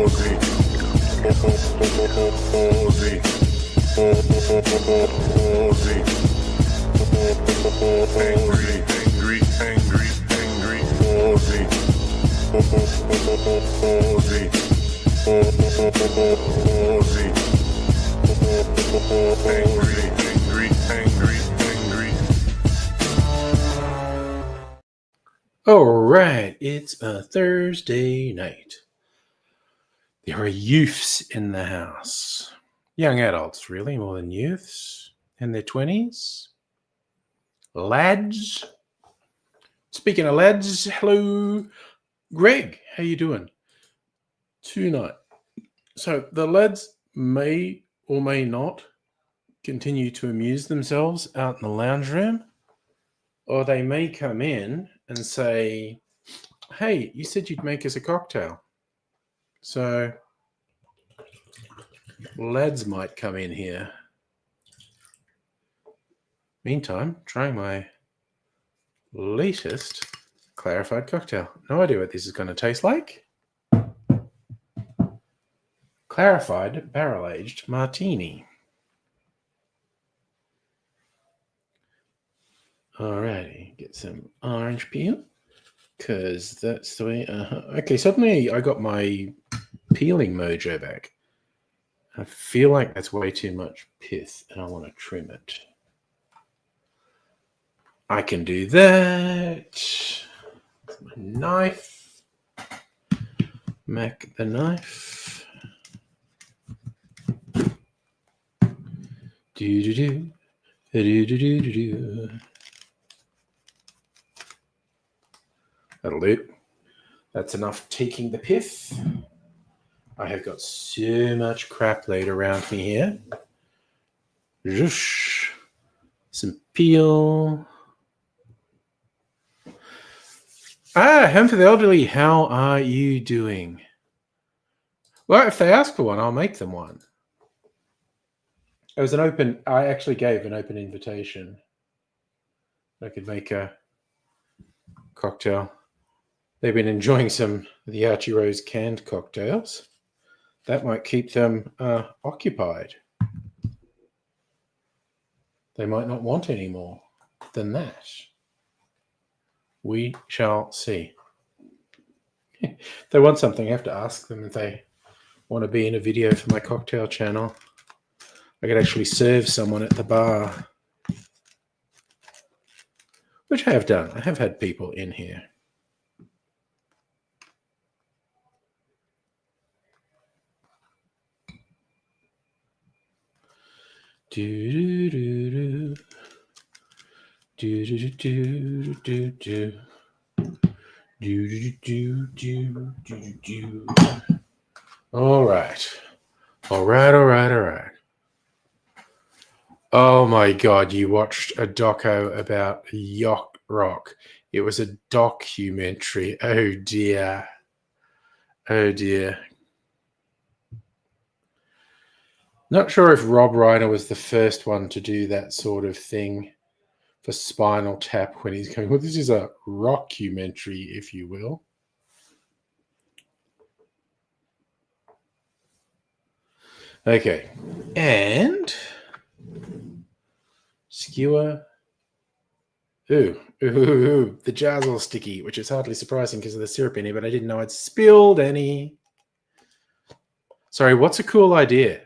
Aussie, Aussie, All right, it's a Thursday night. There are youths in the house. Young adults, really, more than youths. In their 20s. Lads. Speaking of lads, hello. Greg, how you doing? Tonight. So the lads may or may not continue to amuse themselves out in the lounge room, or they may come in and say, hey, you said you'd make us a cocktail. So lads might come in here. Meantime, trying my latest clarified cocktail. No idea what this is going to taste like. Clarified barrel-aged martini. Alrighty, get some orange peel, because that's the way... Okay, suddenly I got my peeling mojo back. I feel like that's way too much pith, and I want to trim it. I can do that. My knife. Mac the knife. Do-do-do. Do-do-do-do-do. That'll do. That's enough taking the pith. I have got so much crap laid around me here. Zhoosh. Some peel. Home for the elderly, how are you doing? Well, if they ask for one, I'll make them one. It was I actually gave an open invitation. I could make a cocktail. They've been enjoying some of the Archie Rose canned cocktails. That might keep them occupied. They might not want any more than that. We shall see. If they want something, I have to ask them if they want to be in a video for my cocktail channel. I could actually serve someone at the bar. Which I have done. I have had people in here. Do do do do do do do do do do do do. All right. Oh my God, you watched a doco about yacht rock. It was a documentary. Oh dear. Not sure if Rob Reiner was the first one to do that sort of thing for Spinal Tap when he's going, well, this is a rockumentary, if you will. Okay. And skewer. Ooh. The jar's all sticky, which is hardly surprising because of the syrup in here, but I didn't know I'd spilled any. Sorry, what's a cool idea?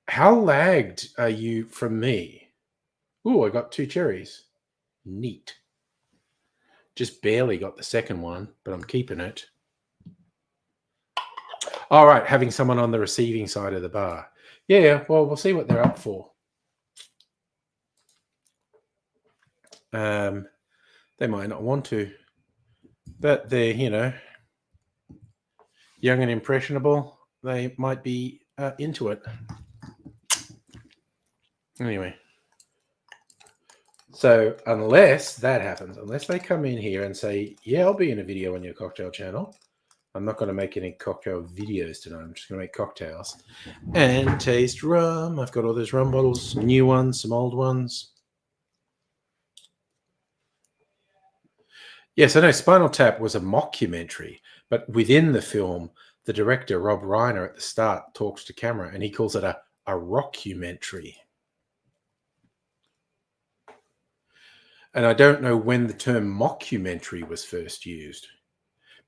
How lagged are you from me? Ooh, I got 2 cherries. Neat. Just barely got the second one, but I'm keeping it. All right, having someone on the receiving side of the bar. Yeah, well, we'll see what they're up for. They might not want to, but they're, young and impressionable. They might be into it. Anyway. So unless that happens, unless they come in here and say, yeah, I'll be in a video on your cocktail channel. I'm not going to make any cocktail videos tonight. I'm just going to make cocktails and taste rum. I've got all those rum bottles, some new ones, some old ones. Yes, I know Spinal Tap was a mockumentary, but within the film, the director, Rob Reiner, at the start talks to camera and he calls it a rockumentary. And I don't know when the term mockumentary was first used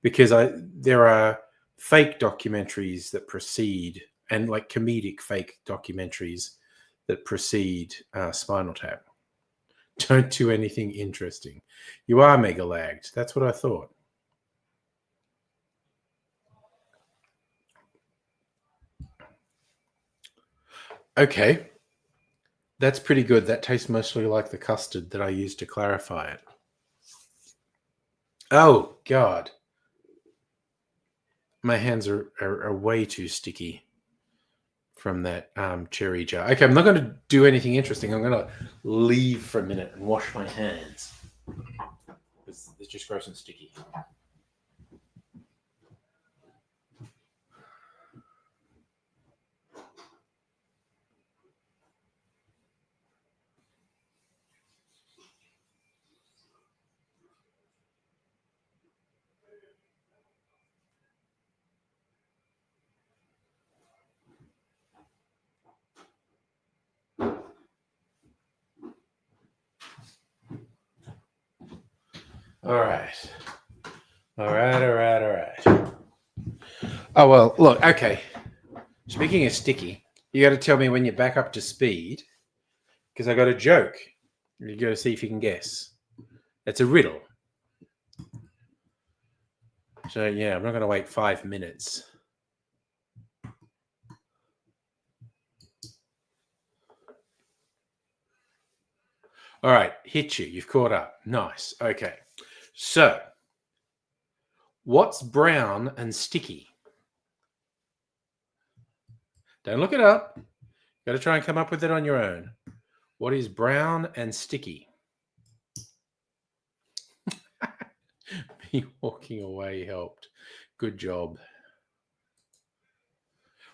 because there are fake documentaries that precede and like comedic fake documentaries that precede Spinal Tap. Don't do anything interesting. You are mega lagged. That's what I thought. Okay. That's pretty good. That tastes mostly like the custard that I used to clarify it. Oh, God. My hands are way too sticky from that cherry jar. Okay, I'm not going to do anything interesting. I'm going to leave for a minute and wash my hands. It's just gross and sticky. All right. All right. Oh, well, look, okay. Speaking of sticky, you got to tell me when you're back up to speed because I got a joke. You got to see if you can guess. It's a riddle. So, yeah, I'm not going to wait 5 minutes. All right, hit you. You've caught up. Nice. Okay. So, what's brown and sticky? Don't look it up. Got to try and come up with it on your own. What is brown and sticky? Me walking away helped. Good job.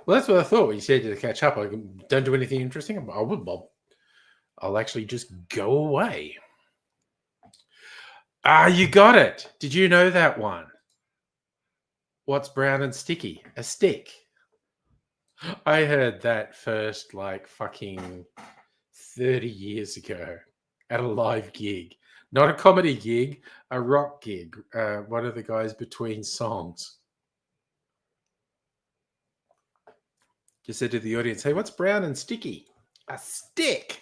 Well, that's what I thought when you said to catch up. I don't do anything interesting. I'll actually just go away. Ah, you got it. Did you know that one? What's brown and sticky? A stick. I heard that first like fucking 30 years ago at a live gig. Not a comedy gig, a rock gig. One of the guys between songs just said to the audience, "Hey, what's brown and sticky?" A stick.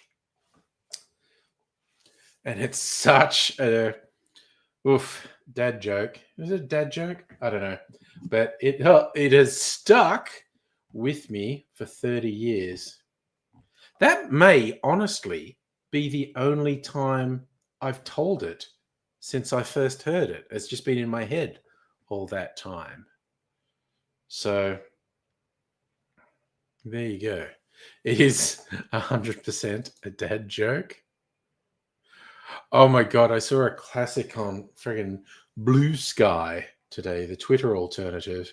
And it's such a dad joke. Is it a dad joke? I don't know. But it has stuck with me for 30 years. That may honestly be the only time I've told it since I first heard it. It's just been in my head all that time. So there you go. It is 100% a dad joke. Oh my God, I saw a classic on friggin' Blue Sky today, the Twitter alternative.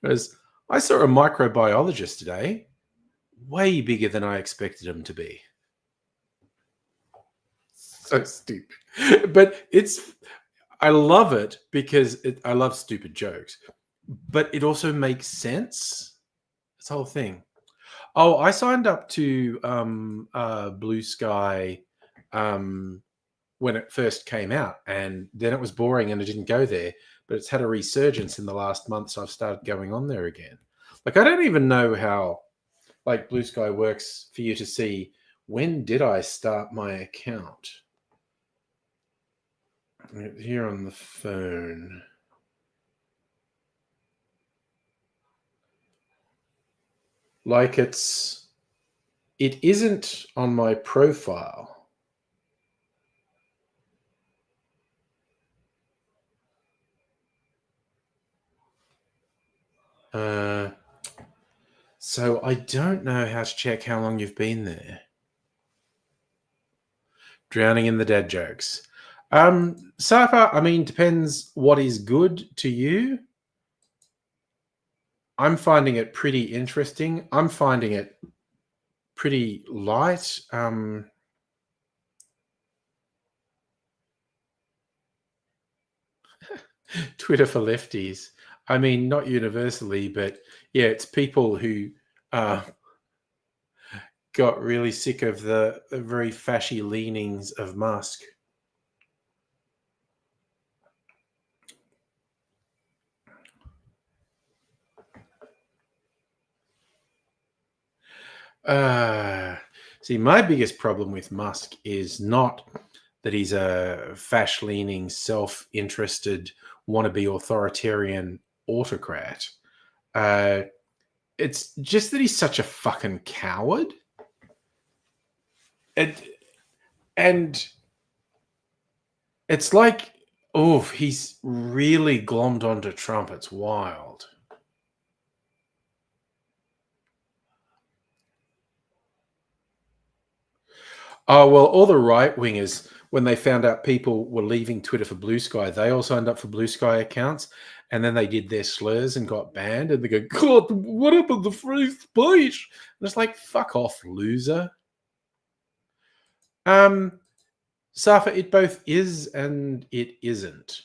Was I saw a microbiologist today, way bigger than I expected him to be. So stupid. But I love it because I love stupid jokes, but it also makes sense. This whole thing. Oh, I signed up to Blue Sky when it first came out, and then it was boring and I didn't go there. But it's had a resurgence in the last month, so I've started going on there again. Like I don't even know how like Blue Sky works for you to see when did I start my account. Here on the phone. Like it isn't on my profile. So I don't know how to check how long you've been there. Drowning in the dad jokes. Safa, I mean, depends what is good to you. I'm finding it pretty interesting. I'm finding it pretty light. Twitter for lefties. I mean, not universally, but yeah, it's people who got really sick of the very fashy leanings of Musk. See, my biggest problem with Musk is not that he's a fash-leaning, self-interested, wannabe authoritarian autocrat. It's just that he's such a fucking coward. And it's like, oh, he's really glommed onto Trump. It's wild. Oh, well, all the right wingers, when they found out people were leaving Twitter for Blue Sky, they all signed up for Blue Sky accounts, and then they did their slurs and got banned, and they go, God, what happened to free speech? And it's like, fuck off, loser. Safa, it both is and it isn't.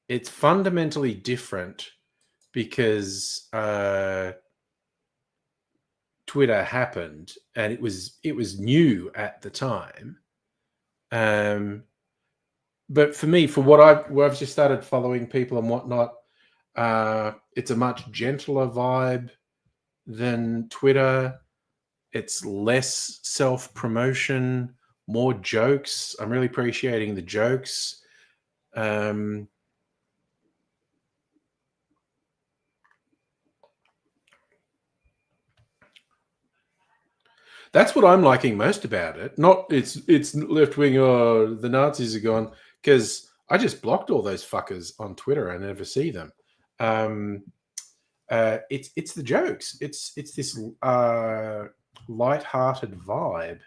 It's fundamentally different because Twitter happened and it was new at the time. But for me, for what I've just started following people and whatnot, it's a much gentler vibe than Twitter. It's less self-promotion, more jokes. I'm really appreciating the jokes. That's what I'm liking most about it. Not it's left wing. Oh, the Nazis are gone, because I just blocked all those fuckers on Twitter. I never see them. It's the jokes. It's this light-hearted vibe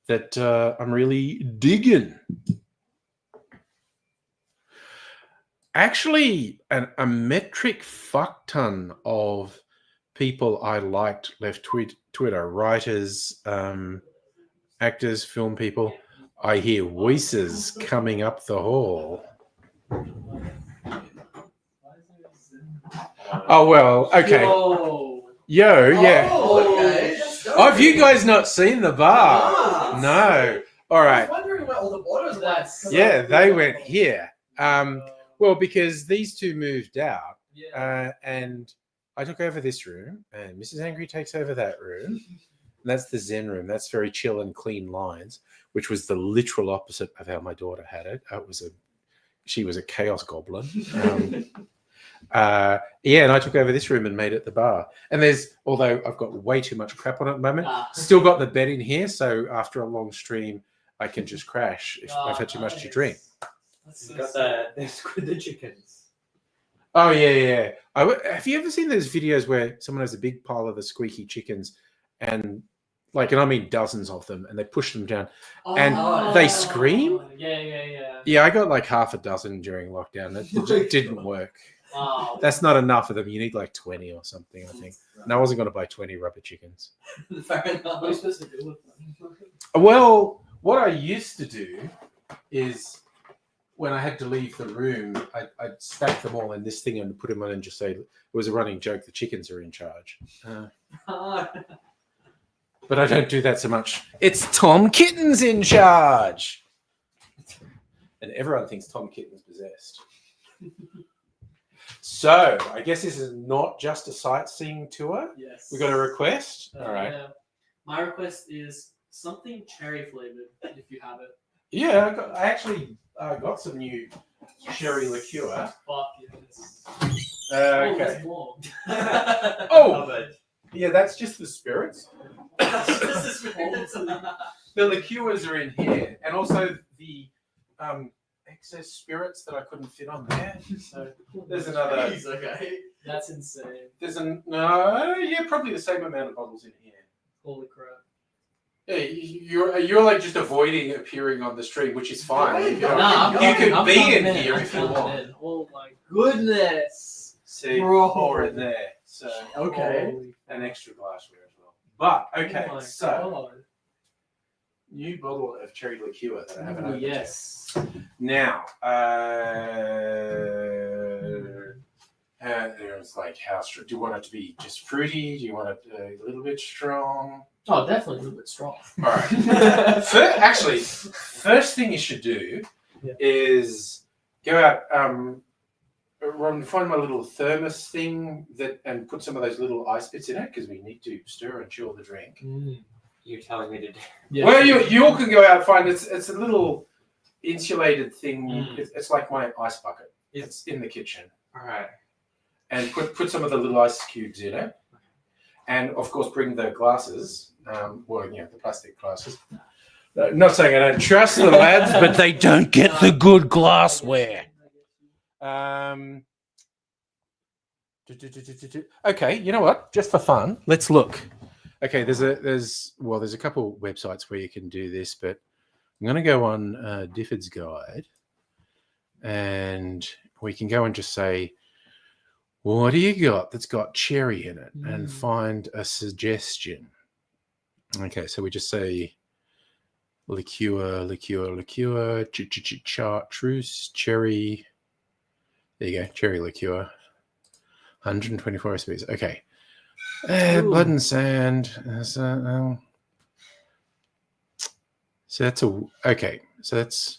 that I'm really digging. Actually, a metric fuck ton of people I liked left Twitter. Writers, actors, film people. I hear voices coming up the hall. Oh, well, okay. Yo, yeah. Okay. Oh, have you guys not seen the bar? No. All I right. was wondering where all the borders went. Yeah, they went here. Well, because these two moved out, and I took over this room, and Mrs. Angry takes over that room. And that's the Zen room. That's very chill and clean lines, which was the literal opposite of how my daughter had it. She was a chaos goblin. Yeah, and I took over this room and made it the bar. And although I've got way too much crap on it at the moment, still got the bed in here. So after a long stream, I can just crash if I've had too much to drink. You got the chickens. Oh, yeah. Have you ever seen those videos where someone has a big pile of the squeaky chickens and I mean dozens of them, and they push them down and they scream? Yeah. Yeah, I got like half a dozen during lockdown. It didn't work. Wow. That's not enough of them. You need like 20 or something, I think. And I wasn't going to buy 20 rubber chickens. Fair enough. What are you supposed to do with them? Well, what I used to do is when I had to leave the room, I'd stack them all in this thing and put them on and just say, it was a running joke, the chickens are in charge. But I don't do that so much. It's Tom Kitten's in charge. And everyone thinks Tom Kitten's possessed. So, I guess this is not just a sightseeing tour. Yes. We got a request? All right. Yeah. My request is something cherry flavored, if you have it. Yeah, I actually got some new cherry liqueur. Fuck yes. Okay. there's more. Oh, yeah, that's just the spirits. This is The liqueurs are in here, and also the excess spirits that I couldn't fit on there. So there's another. Jeez, okay. That's insane. Probably the same amount of bottles in here. Holy crap. Yeah, you're like just avoiding appearing on the stream, which is fine. You can be in here if you want. Oh my goodness. See, Bro. more in there. So Okay. an extra glassware as well. But okay, Oh my so God. new bottle of cherry liqueur that I haven't Ooh, opened yet. yes. Now, it's like, how strong? Do you want it to be just fruity? Do you want it a little bit strong? Oh, definitely a little bit strong. All right. First thing you should do is go out, find my little thermos thing and put some of those little ice bits in it because we need to stir and chill the drink. You're telling me to do. Yeah. Well, you all can go out and find it's a little insulated thing. It's like my ice bucket. It's in the kitchen. All right. And put some of the little ice cubes in it, and of course bring the glasses. The plastic glasses. Not saying I don't trust the lads, but they don't get the good glassware. Okay, you know what? Just for fun, let's look. Okay, there's a couple websites where you can do this, but I'm going to go on Difford's Guide, and we can go and just say, what do you got that's got cherry in it, and find a suggestion. Okay, so we just say liqueur, chartreuse, cherry. There you go, cherry liqueur. 124 recipes. Okay. Blood and sand. So that's So that's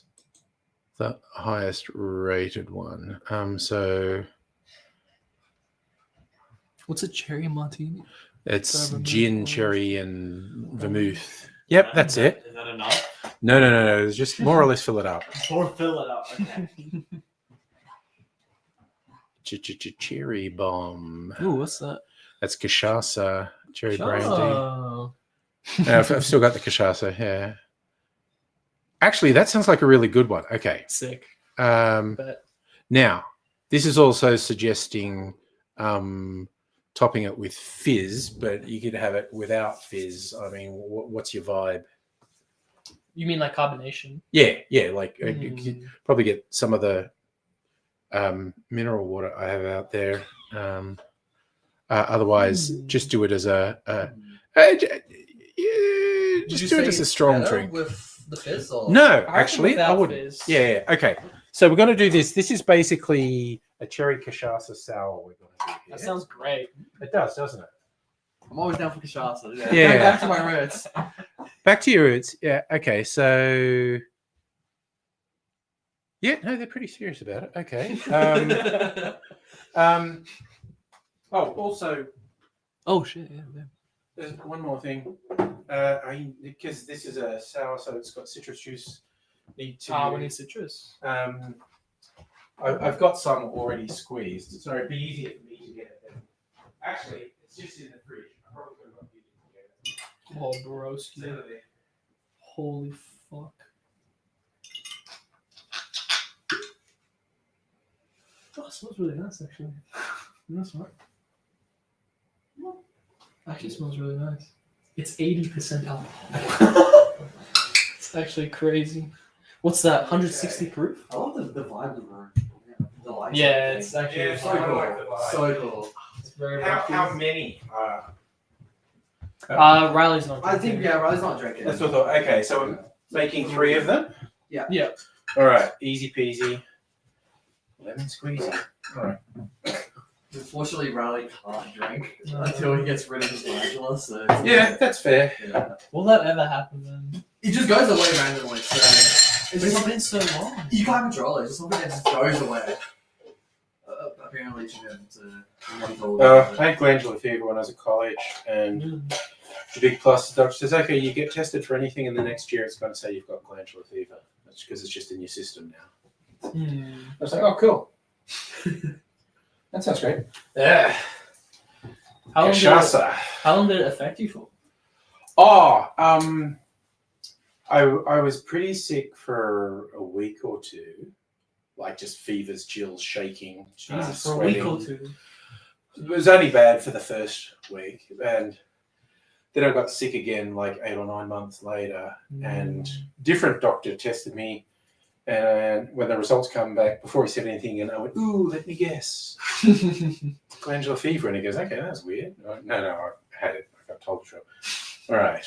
the highest rated one. So what's a cherry martini? it's gin, cherry, and vermouth. Yep, that's it. Is that enough? No. Just more or less fill it up. Or fill it up. Okay. Cherry bomb. Ooh, what's that? That's cachaça, cherry brandy. Oh. I've still got the cachaça. Yeah. Actually, that sounds like a really good one. Okay. Sick. Now, this is also suggesting topping it with fizz, but you could have it without fizz. I mean, what's your vibe? You mean like carbonation? Yeah. Like you could probably get some of the mineral water I have out there. Otherwise, just do it as just do it as a strong drink. With the fizz, or? No, actually, I wouldn't. Fizz. Yeah. Okay. So we're going to do this. This is basically a cherry cachaça sour. We're going to do here. That sounds great. It does, doesn't it? I'm always down for cachaça. Yeah. Going back to my roots. Back to your roots. Yeah. Okay. So. Yeah. No, they're pretty serious about it. Okay. Also. Oh shit! Yeah. There's one more thing. Because this is a sour, so it's got citrus juice. We need citrus. I've got some already squeezed, so it'd be easier for me to get it. Actually, it's just in the fridge. I probably could have got it. Oh, broski. Holy fuck. Oh, it smells really nice, actually. That's right. Actually, smells really nice. It's 80% alcohol. It's actually crazy. What's that? 160 proof? I love the vibe of the room. The lights. Yeah, it's actually Yeah, so cool. So cool. It's very How many? Riley's not. I think Riley's not drinking. That's what I thought. Okay, so I'm making 3 of them. Yeah. All right, easy peasy. Lemon squeezy. All right. Unfortunately, Riley can't drink until he gets rid of his glandular. So Yeah, that's fair. yeah. Will that ever happen then? He just goes away randomly. So But it's been so long. you can't control it. It's just something that just goes away. Apparently, to him I had glandular fever when I was at college, and the big plus, the doctor says, okay, you get tested for anything in the next year, it's going to say you've got glandular fever. That's because it's just in your system now. I was like, oh, cool. That sounds great. Yeah. How Cachaça. long did it affect you for? Oh, I was pretty sick for a week or two, like just fevers, chills, shaking, Jesus, for a sweating. week or two. It was only bad for the first week, and then I got sick again like 8 or 9 months later, and different doctor tested me, and when the results come back, before he said anything, and I went, ooh, let me guess. Glandular fever, and he goes, okay, that's weird. No, I had it. I got told so. All right.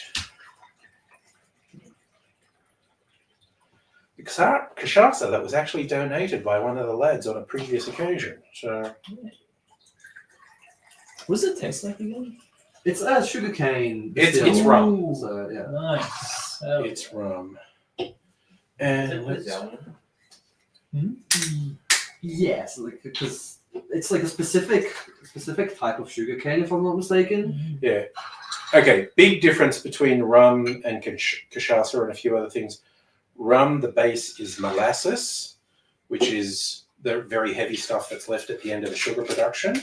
cachaça that was actually donated by one of the lads on a previous occasion. So What does it taste like again? It's sugarcane. It's distilled. rum. So yeah. Nice. Oh, it's rum. Is And it let's, Brazilian? Yes, like because it's like a specific type of sugarcane, if I'm not mistaken. yeah. Okay, big difference between rum and cachaça and a few other things. Rum, the base is molasses, which is the very heavy stuff that's left at the end of the sugar production.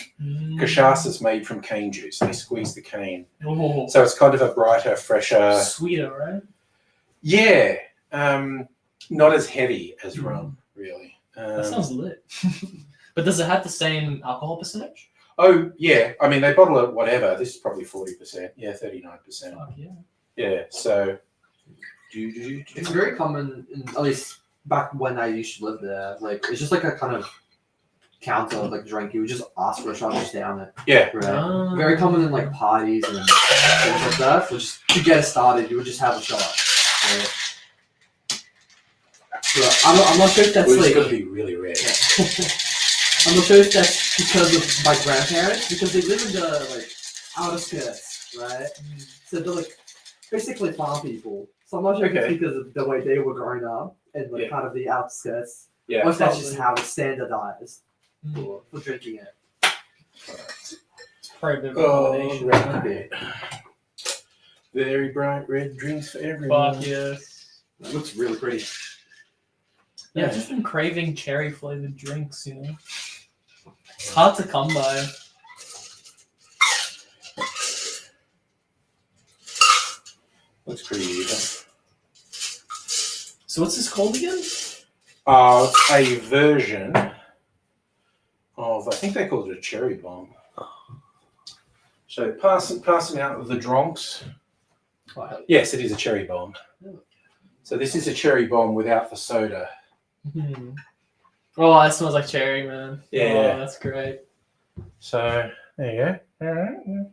Cachaça is made from cane juice. They squeeze the cane. Oh, So it's kind of a brighter, fresher. sweeter, right? Yeah. Not as heavy as rum, really. That sounds lit. But does it have the same alcohol percentage? Oh, yeah. I mean, they bottle it whatever. This is probably 40%. Yeah, 39%. Fuck yeah. Yeah, so. It's very common, at least back when I used to live there. Like it's just like a kind of counter like drink. You would just ask for a shot, just down it. Yeah. Right. Ah. Very common in like parties and things like that. So just to get it started, you would just have a shot. Right? But I'm not sure if that's Well, it's like. got to be really rare. I'm not sure if that's because of my grandparents, because they live in the like outer skirts, right? So they're like basically farm people. So I'm not sure if Okay. it's because of the way they were growing up and like Yeah. kind of the outskirts, Yeah. or if that's just how it's standardized for drinking it. It's probably a bit of a Oh, combination. right. Very bright red drinks for everyone. Fuck yes. It looks really pretty. Yeah, I've just been craving cherry flavored drinks, you know. It's hard to come by. Looks pretty even. So what's this called again? It's a version of, I think they called it a cherry bomb. So passing out the dronks. Yes, it is a cherry bomb. So this is a cherry bomb without the soda. Oh, that smells like cherry, man. Yeah. Oh, that's great. So there you go. All right.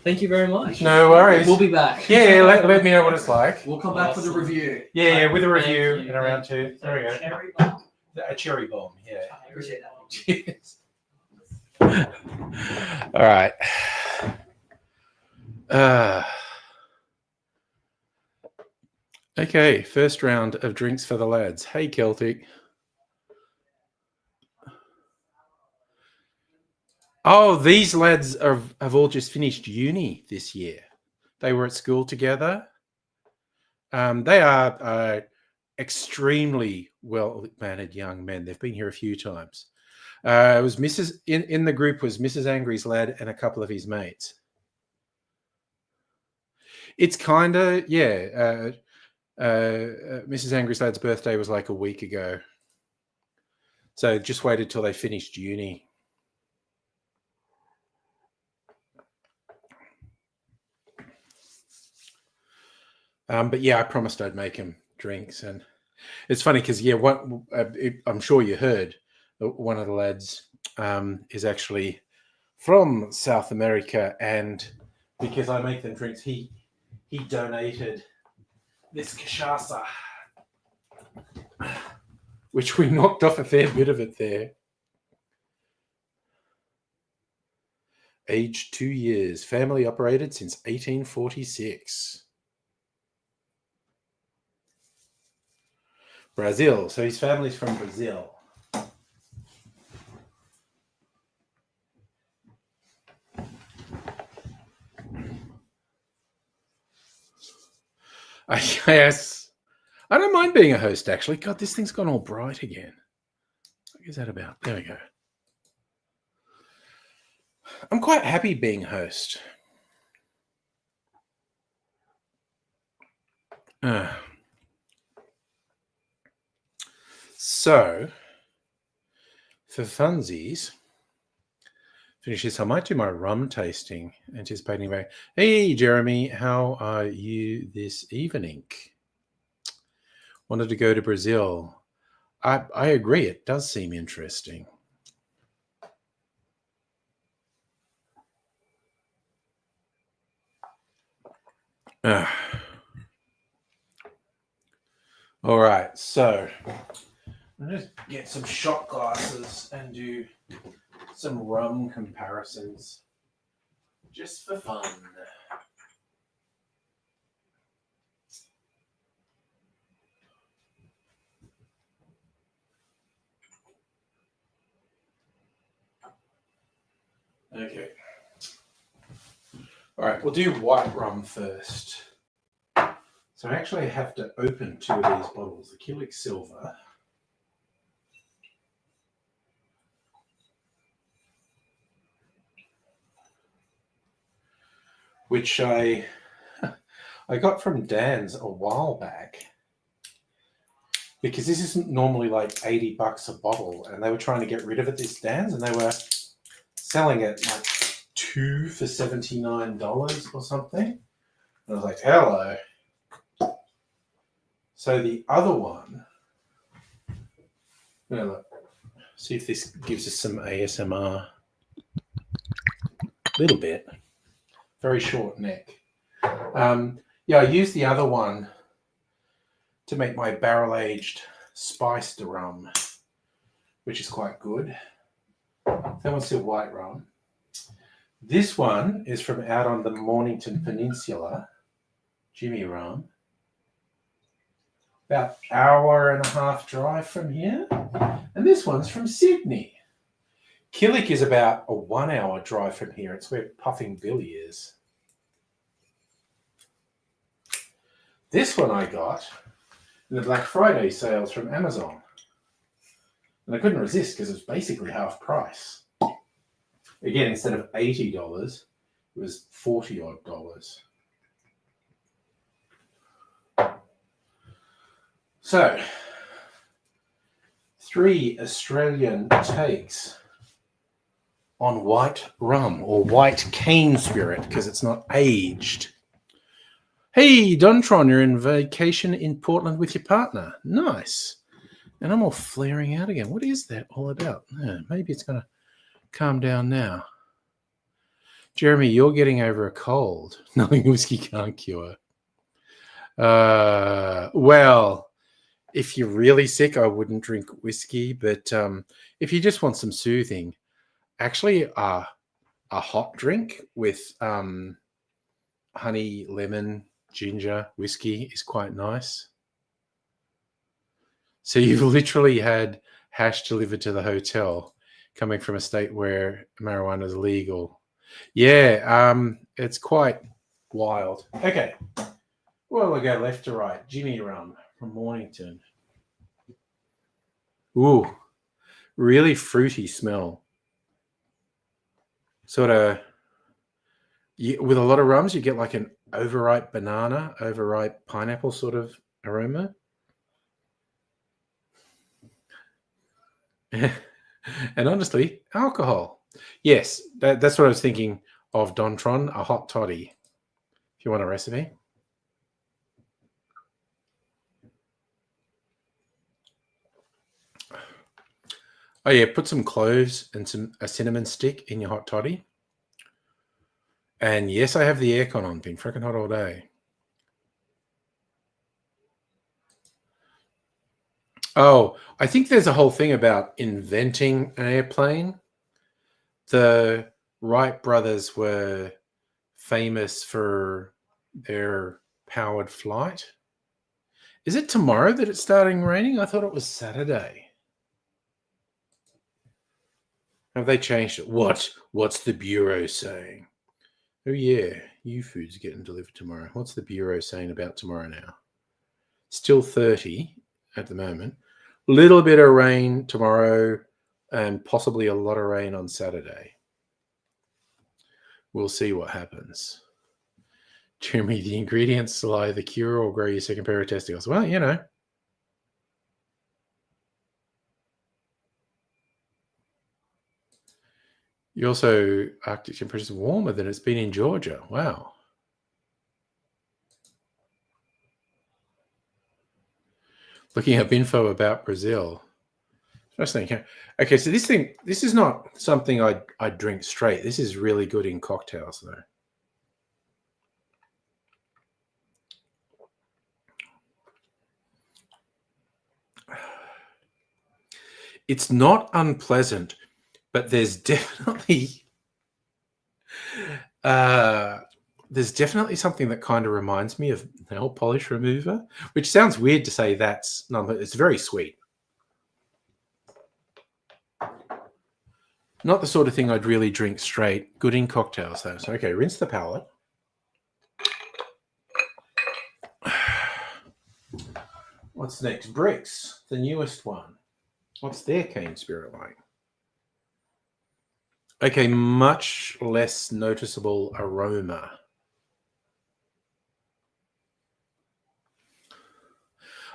Thank you very much. No worries. We'll be back. Yeah, let me know what it's like. We'll come back for the Awesome. review. Yeah, with a Thank review you. in around two. There we go. Cherry bomb. A cherry bomb, yeah. I appreciate that. Cheers. All right. Okay, first round of drinks for the lads. Hey, Celtic. Oh, these lads have all just finished uni this year. They were at school together. They are extremely well-mannered young men. They've been here a few times. It was Mrs. in the group was Mrs. Angry's lad and a couple of his mates. It's kind of Mrs. Angry's lad's birthday was like a week ago, so just waited till they finished uni. But yeah, I promised I'd make him drinks, and it's funny because I'm sure you heard one of the lads is actually from South America, and because I make them drinks, he donated this cachaça, which we knocked off a fair bit of it there. Aged 2 years, family operated since 1846. Brazil. So his family's from Brazil. Yes. I don't mind being a host, actually. God, this thing's gone all bright again. What is that about? There we go. I'm quite happy being host. So, for funsies, finish this. I might do my rum tasting, anticipating very. Hey, Jeremy, how are you this evening? Wanted to go to Brazil. I agree. It does seem interesting. All right, so I'll just get some shot glasses and do some rum comparisons just for fun. Okay. All right, we'll do white rum first. So I actually have to open two of these bottles, the Killick Silver which I got from Dan's a while back because this isn't normally like $80 a bottle, and they were trying to get rid of it, this Dan's, and they were selling it like 2 for $79 or something. And I was like, hello. So the other one, look, see if this gives us some ASMR. A little bit. Very short neck. Yeah, I used the other one to make my barrel-aged spiced rum, which is quite good. That one's still white rum. This one is from out on the Mornington Peninsula, Jimmy Rum. About hour and a half drive from here. And this one's from Sydney. Killick is about a 1 hour drive from here. It's where Puffing Billy is. This one I got in the Black Friday sales from Amazon. And I couldn't resist because it was basically half price. Again, instead of $80, it was $40 odd. So, 3 Australian takes on white rum, or white cane spirit, because it's not aged. Hey, Dontron, you're in vacation in Portland with your partner. Nice. And I'm all flaring out again. What is that all about? Maybe it's going to calm down now. Jeremy, you're getting over a cold. Nothing whiskey can't cure. Well, if you're really sick, I wouldn't drink whiskey. But if you just want some soothing, actually a hot drink with honey, lemon, ginger, whiskey is quite nice. So you've literally had hash delivered to the hotel coming from a state where marijuana is legal. Yeah, it's quite wild. Okay. Well, we'll go left to right. Jimmy Rum from Mornington. Ooh, really fruity smell. Sort of, with a lot of rums, you get like an overripe banana, overripe pineapple sort of aroma. And honestly, alcohol. Yes, that's what I was thinking of, Dontron, a hot toddy. If you want a recipe. Oh yeah, put some cloves and a cinnamon stick in your hot toddy. And yes, I have the aircon on. Been freaking hot all day. Oh, I think there's a whole thing about inventing an airplane. The Wright brothers were famous for their powered flight. Is it tomorrow that it's starting raining? I thought it was Saturday. Have they changed it? What's the Bureau saying? Oh yeah, food's getting delivered tomorrow. What's the Bureau saying about tomorrow now? Still 30 at the moment. Little bit of rain tomorrow and possibly a lot of rain on Saturday. We'll see what happens. Jeremy, the ingredients will either cure or grow your second pair of testicles. Well, you know. You also, Arctic temperatures warmer than it's been in Georgia. Wow. Looking up info about Brazil. Fascinating. Okay, so this is not something I drink straight. This is really good in cocktails, though. It's not unpleasant, but there's definitely something that kind of reminds me of nail polish remover, which sounds weird to say. It's very sweet. Not the sort of thing I'd really drink straight. Good in cocktails, though. So, okay, rinse the palate. What's next? Bricks, the newest one. What's their cane spirit like? Okay, much less noticeable aroma.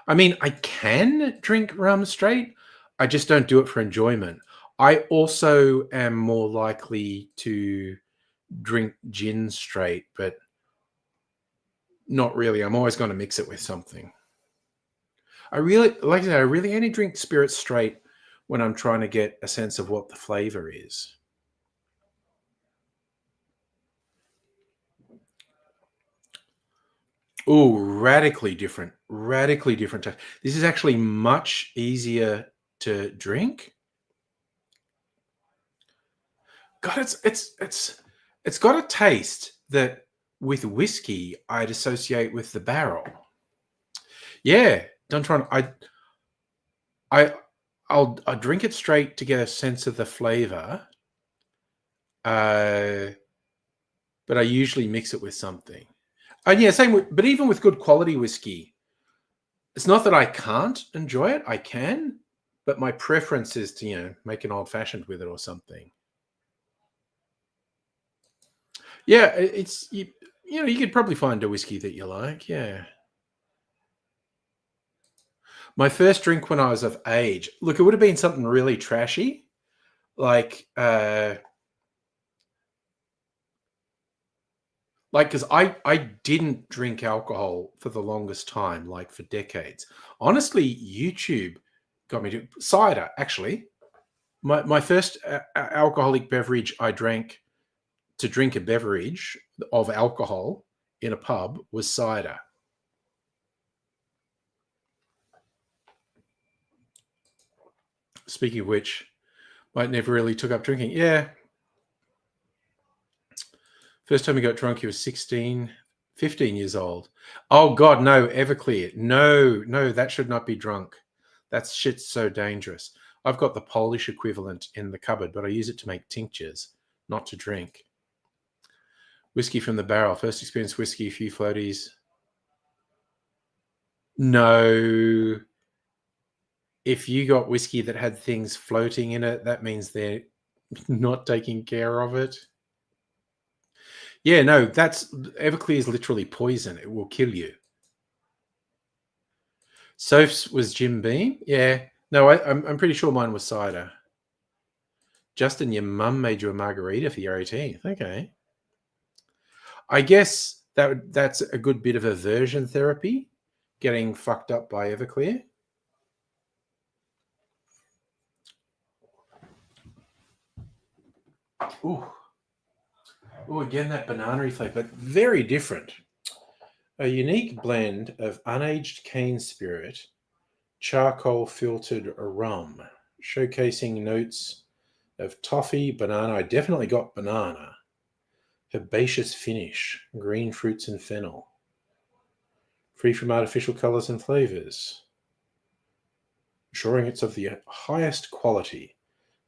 I mean, I can drink rum straight. I just don't do it for enjoyment. I also am more likely to drink gin straight, but not really. I'm always going to mix it with something. I really only drink spirits straight when I'm trying to get a sense of what the flavor is. Oh, radically different. Radically different. This is actually much easier to drink. God, it's got a taste that with whiskey I'd associate with the barrel. Yeah, don't try. I'll drink it straight to get a sense of the flavor. But I usually mix it with something. And yeah, but even with good quality whiskey, it's not that I can't enjoy it. I can, but my preference is to, make an old fashioned with it or something. Yeah, it's you could probably find a whiskey that you like. Yeah. My first drink when I was of age, look, it would have been something really trashy, like because I didn't drink alcohol for the longest time, like for decades. Honestly, YouTube got me to cider. Actually, my first alcoholic beverage I drank to drink a beverage of alcohol in a pub was cider. Speaking of which, Mike never really took up drinking. Yeah. First time he got drunk, he was 15 years old. Oh, God, no, Everclear. No, that should not be drunk. That shit's so dangerous. I've got the Polish equivalent in the cupboard, but I use it to make tinctures, not to drink. Whiskey from the barrel. First experience whiskey, a few floaties. No. If you got whiskey that had things floating in it, that means they're not taking care of it. Yeah, no, Everclear is literally poison. It will kill you. Soph's was Jim Beam. Yeah, no, I'm pretty sure mine was cider. Justin, your mum made you a margarita for your 18th. Okay, I guess that's a good bit of aversion therapy, getting fucked up by Everclear. Ooh, again that banana-y flavor, but very different. A unique blend of unaged cane spirit, charcoal filtered rum, showcasing notes of toffee, banana. I definitely got banana. Herbaceous finish, green fruits and fennel. Free from artificial colors and flavors. Ensuring it's of the highest quality.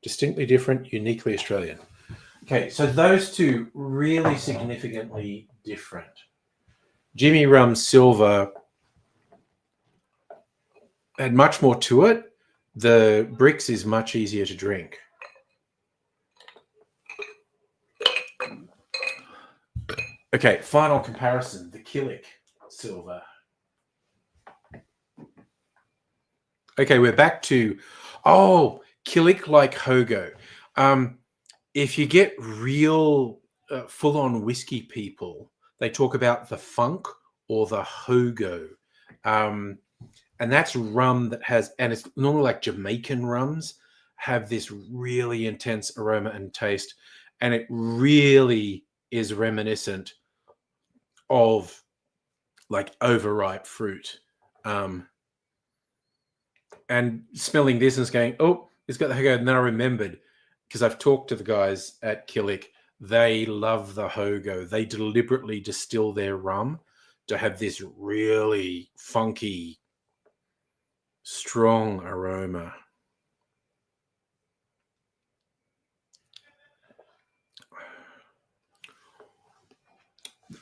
Distinctly different, uniquely Australian. Okay, so those two really significantly different. Jimmy Rum Silver had much more to it. The Bricks is much easier to drink. Okay, final comparison. The Killick Silver. Okay, we're back to, Killick like Hogo. If you get real full-on whiskey people, they talk about the funk or the Hogo. And that's rum that has, and it's normally like Jamaican rums, have this really intense aroma and taste. And it really is reminiscent of like overripe fruit. And smelling this and going, oh, It's got the Hogo, and then I remembered because I've talked to the guys at Killick. They love the Hogo. They deliberately distill their rum to have this really funky, strong aroma.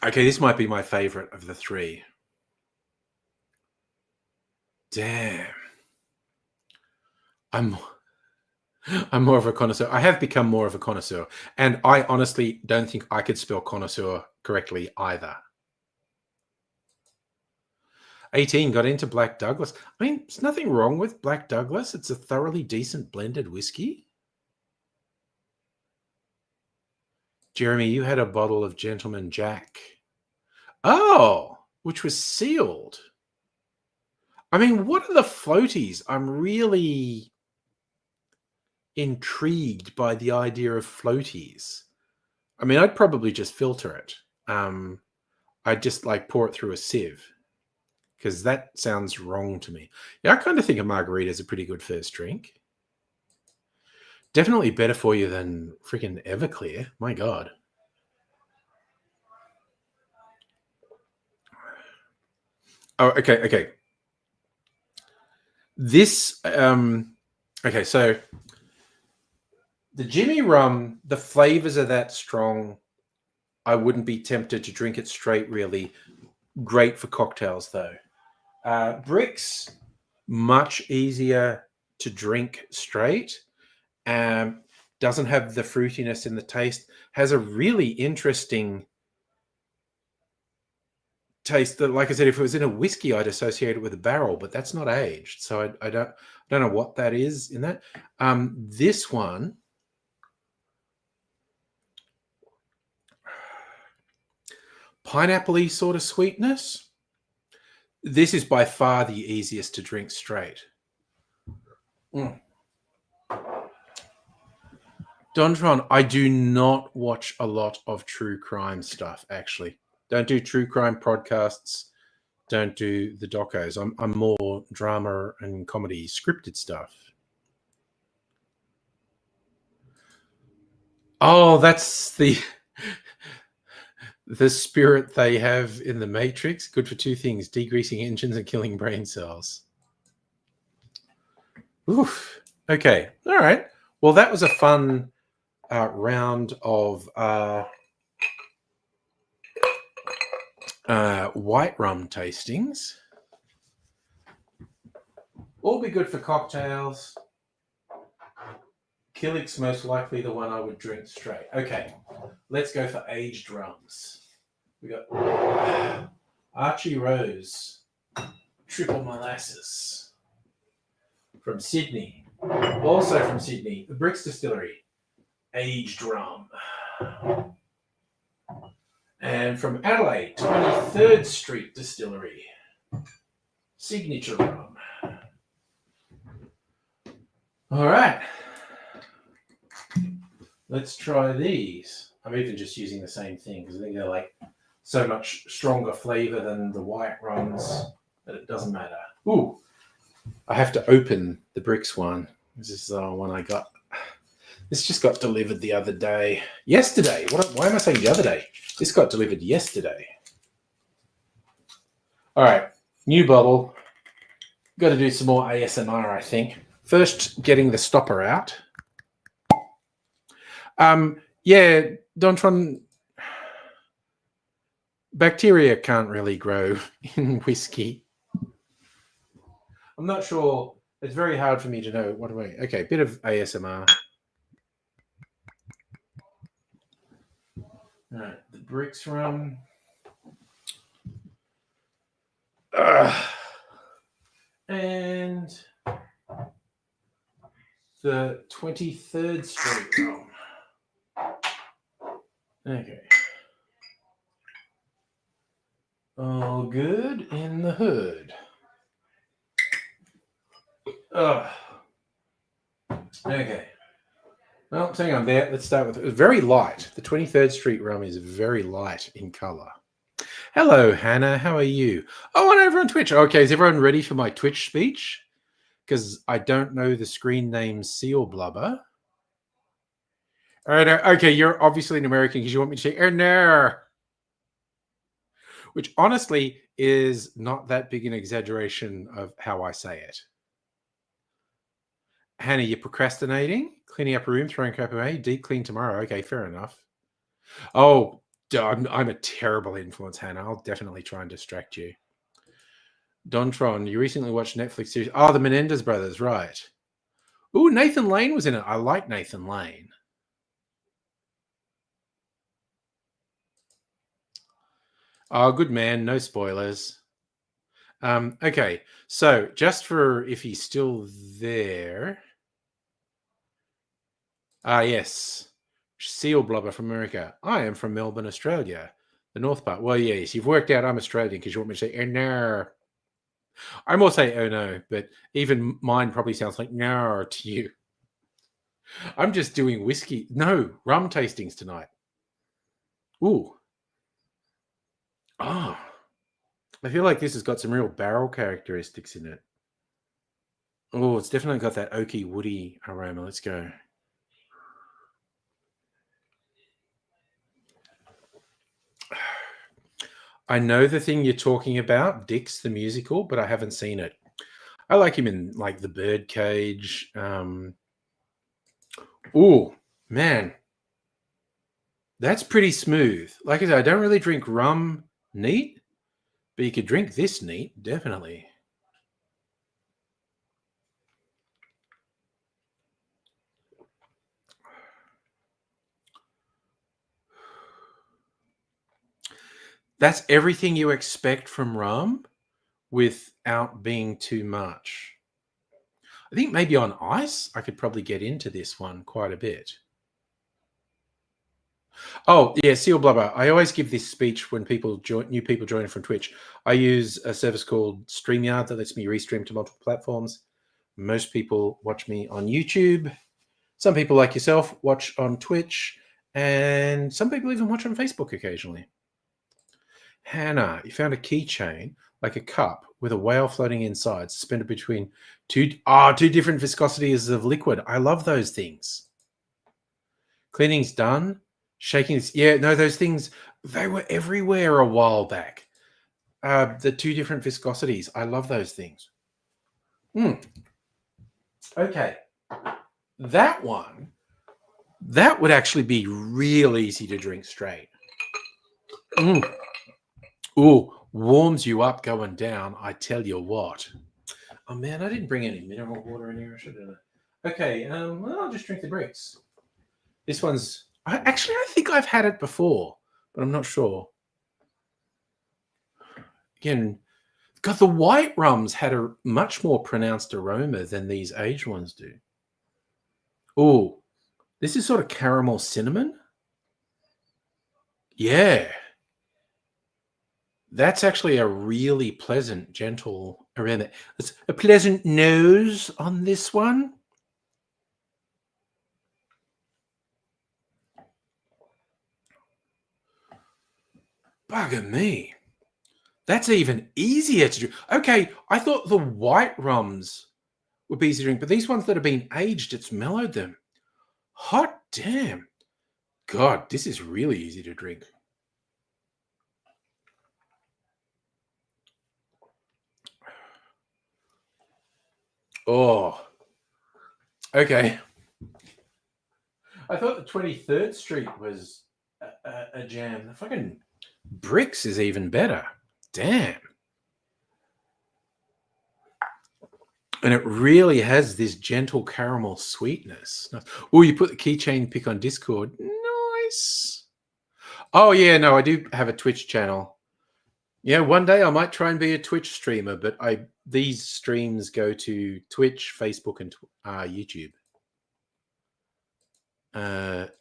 Okay, this might be my favorite of the three. Damn. I'm more of a connoisseur. I have become more of a connoisseur. And I honestly don't think I could spell connoisseur correctly either. 18 got into Black Douglas. I mean, there's nothing wrong with Black Douglas. It's a thoroughly decent blended whiskey. Jeremy, you had a bottle of Gentleman Jack. Oh, which was sealed. I mean, what are the floaties? I'm really intrigued by the idea of floaties. I mean, I'd probably just filter it. I'd just like pour it through a sieve because that sounds wrong to me. Yeah, I kind of think a margarita is a pretty good first drink. Definitely better for you than freaking Everclear. My God. Oh, okay. This, okay, so the Jimmy rum, the flavors are that strong. I wouldn't be tempted to drink it straight, really. Great for cocktails, though. Bricks, much easier to drink straight. Doesn't have the fruitiness in the taste. Has a really interesting taste that, like I said, if it was in a whiskey, I'd associate it with a barrel, but that's not aged. So I don't know what that is in that. This one, pineapple-y sort of sweetness. This is by far the easiest to drink straight. Dontron, I do not watch a lot of true crime stuff, actually. Don't do true crime podcasts. Don't do the docos. I'm more drama and comedy, scripted stuff. Oh, that's the spirit they have in the Matrix. Good for two things: degreasing engines and killing brain cells. Oof. Okay. All right. Well, that was a fun round of white rum tastings. All be good for cocktails. Killick's most likely the one I would drink straight. Okay, let's go for aged rums. We got Archie Rose, triple molasses from Sydney. Also from Sydney, the Bricks Distillery, aged rum. And from Adelaide, 23rd Street Distillery, signature rum. All right. Let's try these. I'm even just using the same thing because I think they're like so much stronger flavor than the white rums that it doesn't matter. Ooh, I have to open the Bricks one. This is the one I got. This just got delivered the other day. Yesterday. Why am I saying the other day? This got delivered yesterday. All right, new bottle. Got to do some more ASMR, I think. First, getting the stopper out. Yeah, Dontron, bacteria can't really grow in whiskey. I'm not sure. It's very hard for me to know. What do I? Okay, bit of ASMR. All right, the Bricks rum. And the 23rd Street rum. Okay. All good in the hood. Okay. Well, hang on there. Let's start with it. Very light. The 23rd Street rum is very light in color. Hello, Hannah. How are you? Oh, and over on Twitch. Okay, is everyone ready for my Twitch speech? because I don't know the screen name Seal Blubber. All right, okay, you're obviously an American because you want me to say no, which honestly is not that big an exaggeration of how I say it. Hannah, you're procrastinating, cleaning up a room, throwing crap away, deep clean tomorrow. Okay, fair enough. Oh, I'm a terrible influence, Hannah. I'll definitely try and distract you. Dontron, you recently watched Netflix series. Oh, the Menendez brothers, right. Ooh, Nathan Lane was in it. I like Nathan Lane. Oh, good man. No spoilers. Okay, so just for if he's still there. Yes. Seal Blubber from America. I am from Melbourne, Australia. The north part. Well, yes, you've worked out I'm Australian because you want me to say, oh no. I more say, oh no, but even mine probably sounds like no to you. I'm just doing whiskey. No, rum tastings tonight. Ooh. Oh. I feel like this has got some real barrel characteristics in it. Oh, it's definitely got that oaky, woody aroma. Let's go. I know the thing you're talking about, Dix the musical, but I haven't seen it. I like him in like The Birdcage. Oh, man. That's pretty smooth. Like I said, I don't really drink rum neat, but you could drink this neat, definitely. That's everything you expect from rum without being too much. I think maybe on ice, I could probably get into this one quite a bit. Oh, yeah, Seal Blubber. I always give this speech when new people join from Twitch. I use a service called StreamYard that lets me restream to multiple platforms. Most people watch me on YouTube. Some people like yourself watch on Twitch. And some people even watch on Facebook occasionally. Hannah, you found a keychain, like a cup, with a whale floating inside, suspended between two different viscosities of liquid. I love those things. Cleaning's done. Shaking. Yeah, no, those things, they were everywhere a while back. The two different viscosities. I love those things. Okay. That one, that would actually be real easy to drink straight. Ooh, warms you up going down. I tell you what. Oh, man, I didn't bring any mineral water in here. I should have. Okay, well, I'll just drink the bricks. This one's... I think I've had it before, but I'm not sure. Again, God, the white rums had a much more pronounced aroma than these aged ones do. Oh, this is sort of caramel cinnamon. Yeah. That's actually a really pleasant, gentle aroma. It's a pleasant nose on this one. Bugger me. That's even easier to do. Okay, I thought the white rums would be easy to drink, but these ones that have been aged, it's mellowed them. Hot damn. God, this is really easy to drink. Oh. Okay. I thought the 23rd Street was a jam. The fucking Bricks is even better. Damn. And it really has this gentle caramel sweetness. Oh, you put the keychain pic on Discord. Nice. Oh, yeah, no, I do have a Twitch channel. Yeah, one day I might try and be a Twitch streamer, but these streams go to Twitch, Facebook, and YouTube.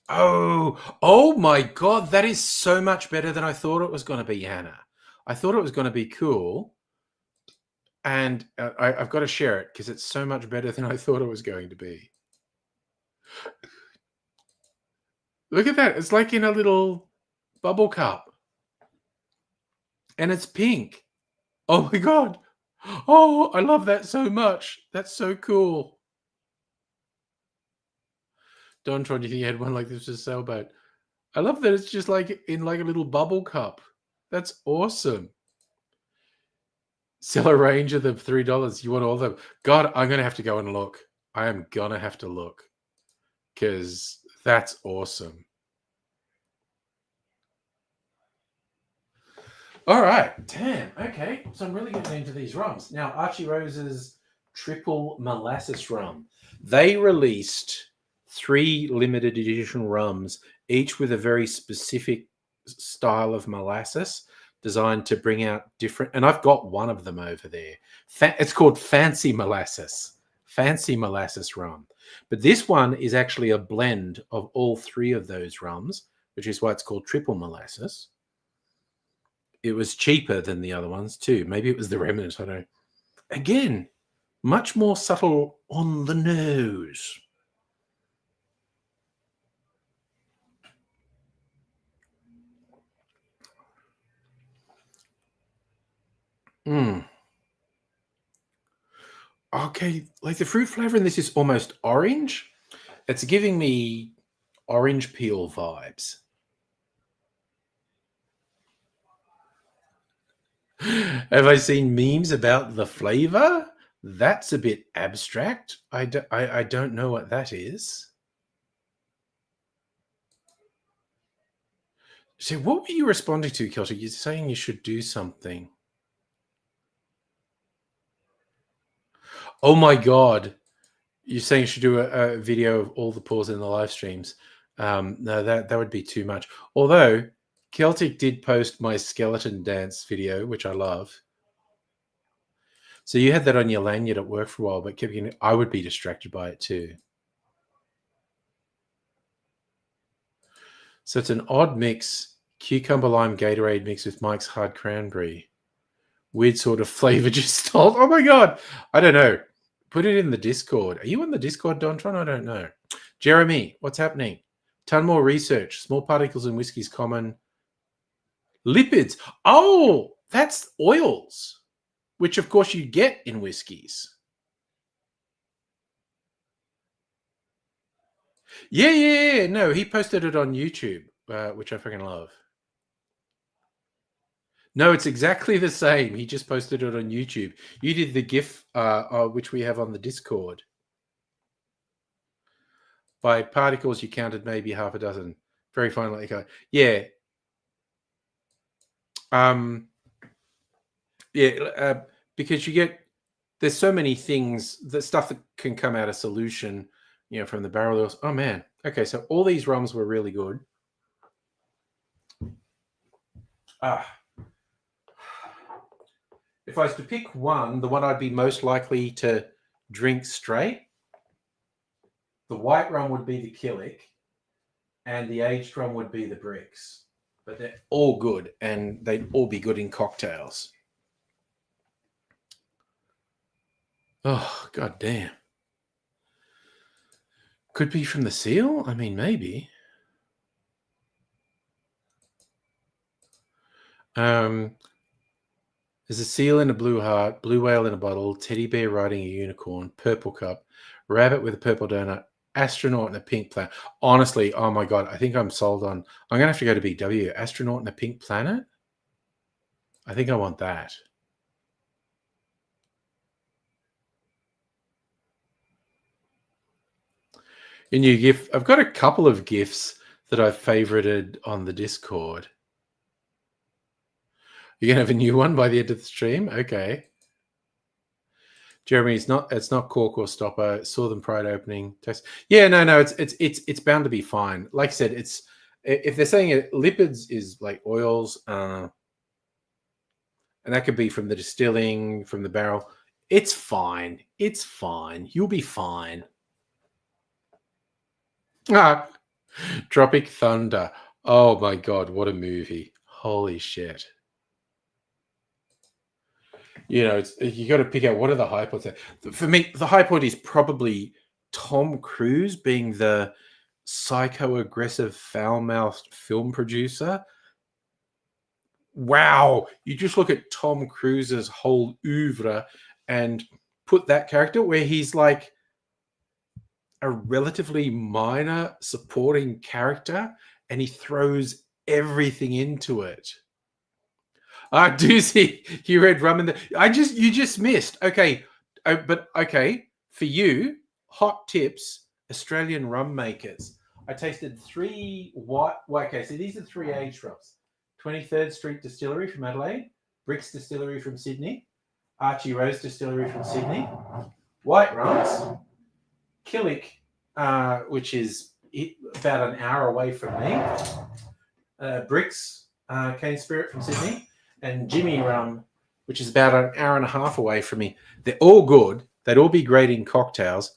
Oh my God, that is so much better than I thought it was going to be, Hannah. I thought it was going to be cool. And I've got to share it because it's so much better than I thought it was going to be. Look at that. It's like in a little bubble cup. And it's pink. Oh my God. Oh, I love that so much. That's so cool. Don Tron, do you think you had one like this with a sailboat? I love that it's just like in like a little bubble cup. That's awesome. Sell a range of them $3. You want all of them? God, I'm gonna have to go and look. I am gonna have to look because that's awesome. All right, damn. Okay, so I'm really getting into these rums now. Archie Rose's triple molasses rum. They released 3 limited edition rums, each with a very specific style of molasses designed to bring out different. And I've got one of them over there. It's called Fancy Molasses. Fancy Molasses rum. But this one is actually a blend of all 3 of those rums, which is why it's called triple molasses. It was cheaper than the other ones too. Maybe it was the remnant. I don't know. Again, much more subtle on the nose. Okay, like the fruit flavor in this is almost orange. It's giving me orange peel vibes. Have I seen memes about the flavor? That's a bit abstract. I don't know what that is. So what were you responding to, Celtic? You're saying you should do something. Oh my God. You're saying you should do a video of all the pause in the live streams. No, that would be too much. Although Celtic did post my skeleton dance video, which I love. So you had that on your lanyard at work for a while, but I would be distracted by it too. So it's an odd mix, cucumber lime Gatorade mixed with Mike's hard cranberry. Weird sort of flavor just stalled. Oh my God. I don't know. Put it in the Discord. Are you on the Discord, Dontron? I don't know. Jeremy, what's happening? Ton more research. Small particles in whiskey is common. Lipids. Oh, that's oils, which of course you get in whiskeys. Yeah. No, he posted it on YouTube, which I freaking love. No, it's exactly the same. He just posted it on YouTube. You did the GIF, which we have on the Discord. By particles, you counted maybe half a dozen. Very fine, like yeah. Because there's so many things, the stuff that can come out of solution, from the barrel oils. Oh man. Okay, so all these rums were really good. If I was to pick one, the one I'd be most likely to drink straight, the white rum would be the Killick, and the aged rum would be the Bricks. But they're all good, and they'd all be good in cocktails. Oh, God damn. Could be from the seal? I mean, maybe. There's a seal in a blue heart, blue whale in a bottle, teddy bear riding a unicorn, purple cup, rabbit with a purple donut, astronaut in a pink planet. Honestly, oh my God, I think I'm sold on. I'm going to have to go to BW. Astronaut in a pink planet? I think I want that. In your GIF, I've got a couple of GIFs that I've favorited on the Discord. You're gonna have a new one by the end of the stream? Okay. Jeremy, it's not cork or stopper. Saw them prior to opening test. Yeah, no, it's bound to be fine. Like I said, if they're saying it, lipids is like oils, and that could be from the distilling, from the barrel. It's fine. It's fine. You'll be fine. Tropic Thunder. Oh my God, what a movie. Holy shit. You got to pick out what are the high points. For me, the high point is probably Tom Cruise being the psycho-aggressive, foul-mouthed film producer wow, you just look at Tom Cruise's whole oeuvre and put that character where he's like a relatively minor supporting character and he throws everything into it. Doozy, you read rum in the. You just missed. Okay, but okay for you. Hot tips: Australian rum makers. I tasted 3 white. Well, okay, so these are 3 aged rums: 23rd Street Distillery from Adelaide, Bricks Distillery from Sydney, Archie Rose Distillery from Sydney. White rums, Killick, which is about an hour away from me. Bricks, Cane Spirit from Sydney. And Jimmy Rum, which is about an hour and a half away from me. They're all good. They'd all be great in cocktails.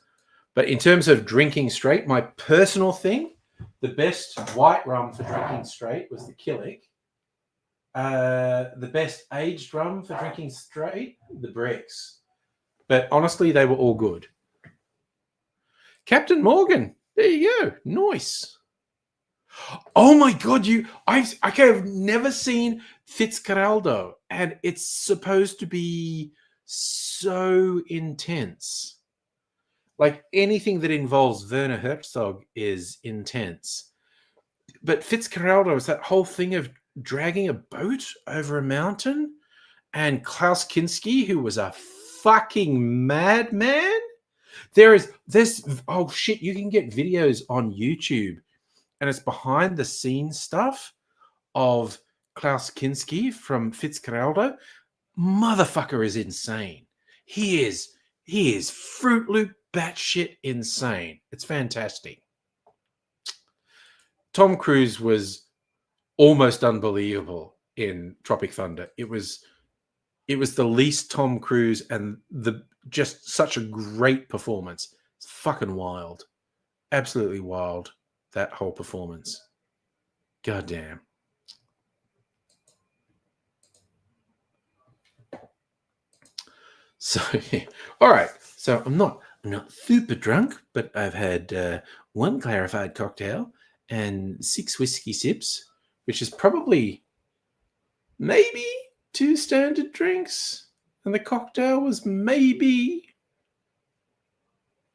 But in terms of drinking straight, my personal thing, the best white rum for drinking straight was the Killick. The best aged rum for drinking straight, the Bricks. But honestly, they were all good. Captain Morgan, there you go. Nice. Oh my God, I've never seen Fitzcarraldo, and it's supposed to be so intense. Like anything that involves Werner Herzog is intense. But Fitzcarraldo is that whole thing of dragging a boat over a mountain, and Klaus Kinski, who was a fucking madman. There's oh shit, you can get videos on YouTube. And it's behind the scenes stuff of Klaus Kinski from Fitzcarraldo. Motherfucker is insane. He is Fruit Loop batshit insane. It's fantastic. Tom Cruise was almost unbelievable in Tropic Thunder. It was the least Tom Cruise and just such a great performance. It's fucking wild. Absolutely wild. That whole performance. God damn. So, all right. So I'm not super drunk, but I've had 1 clarified cocktail and 6 whiskey sips, which is probably maybe 2 standard drinks, and the cocktail was maybe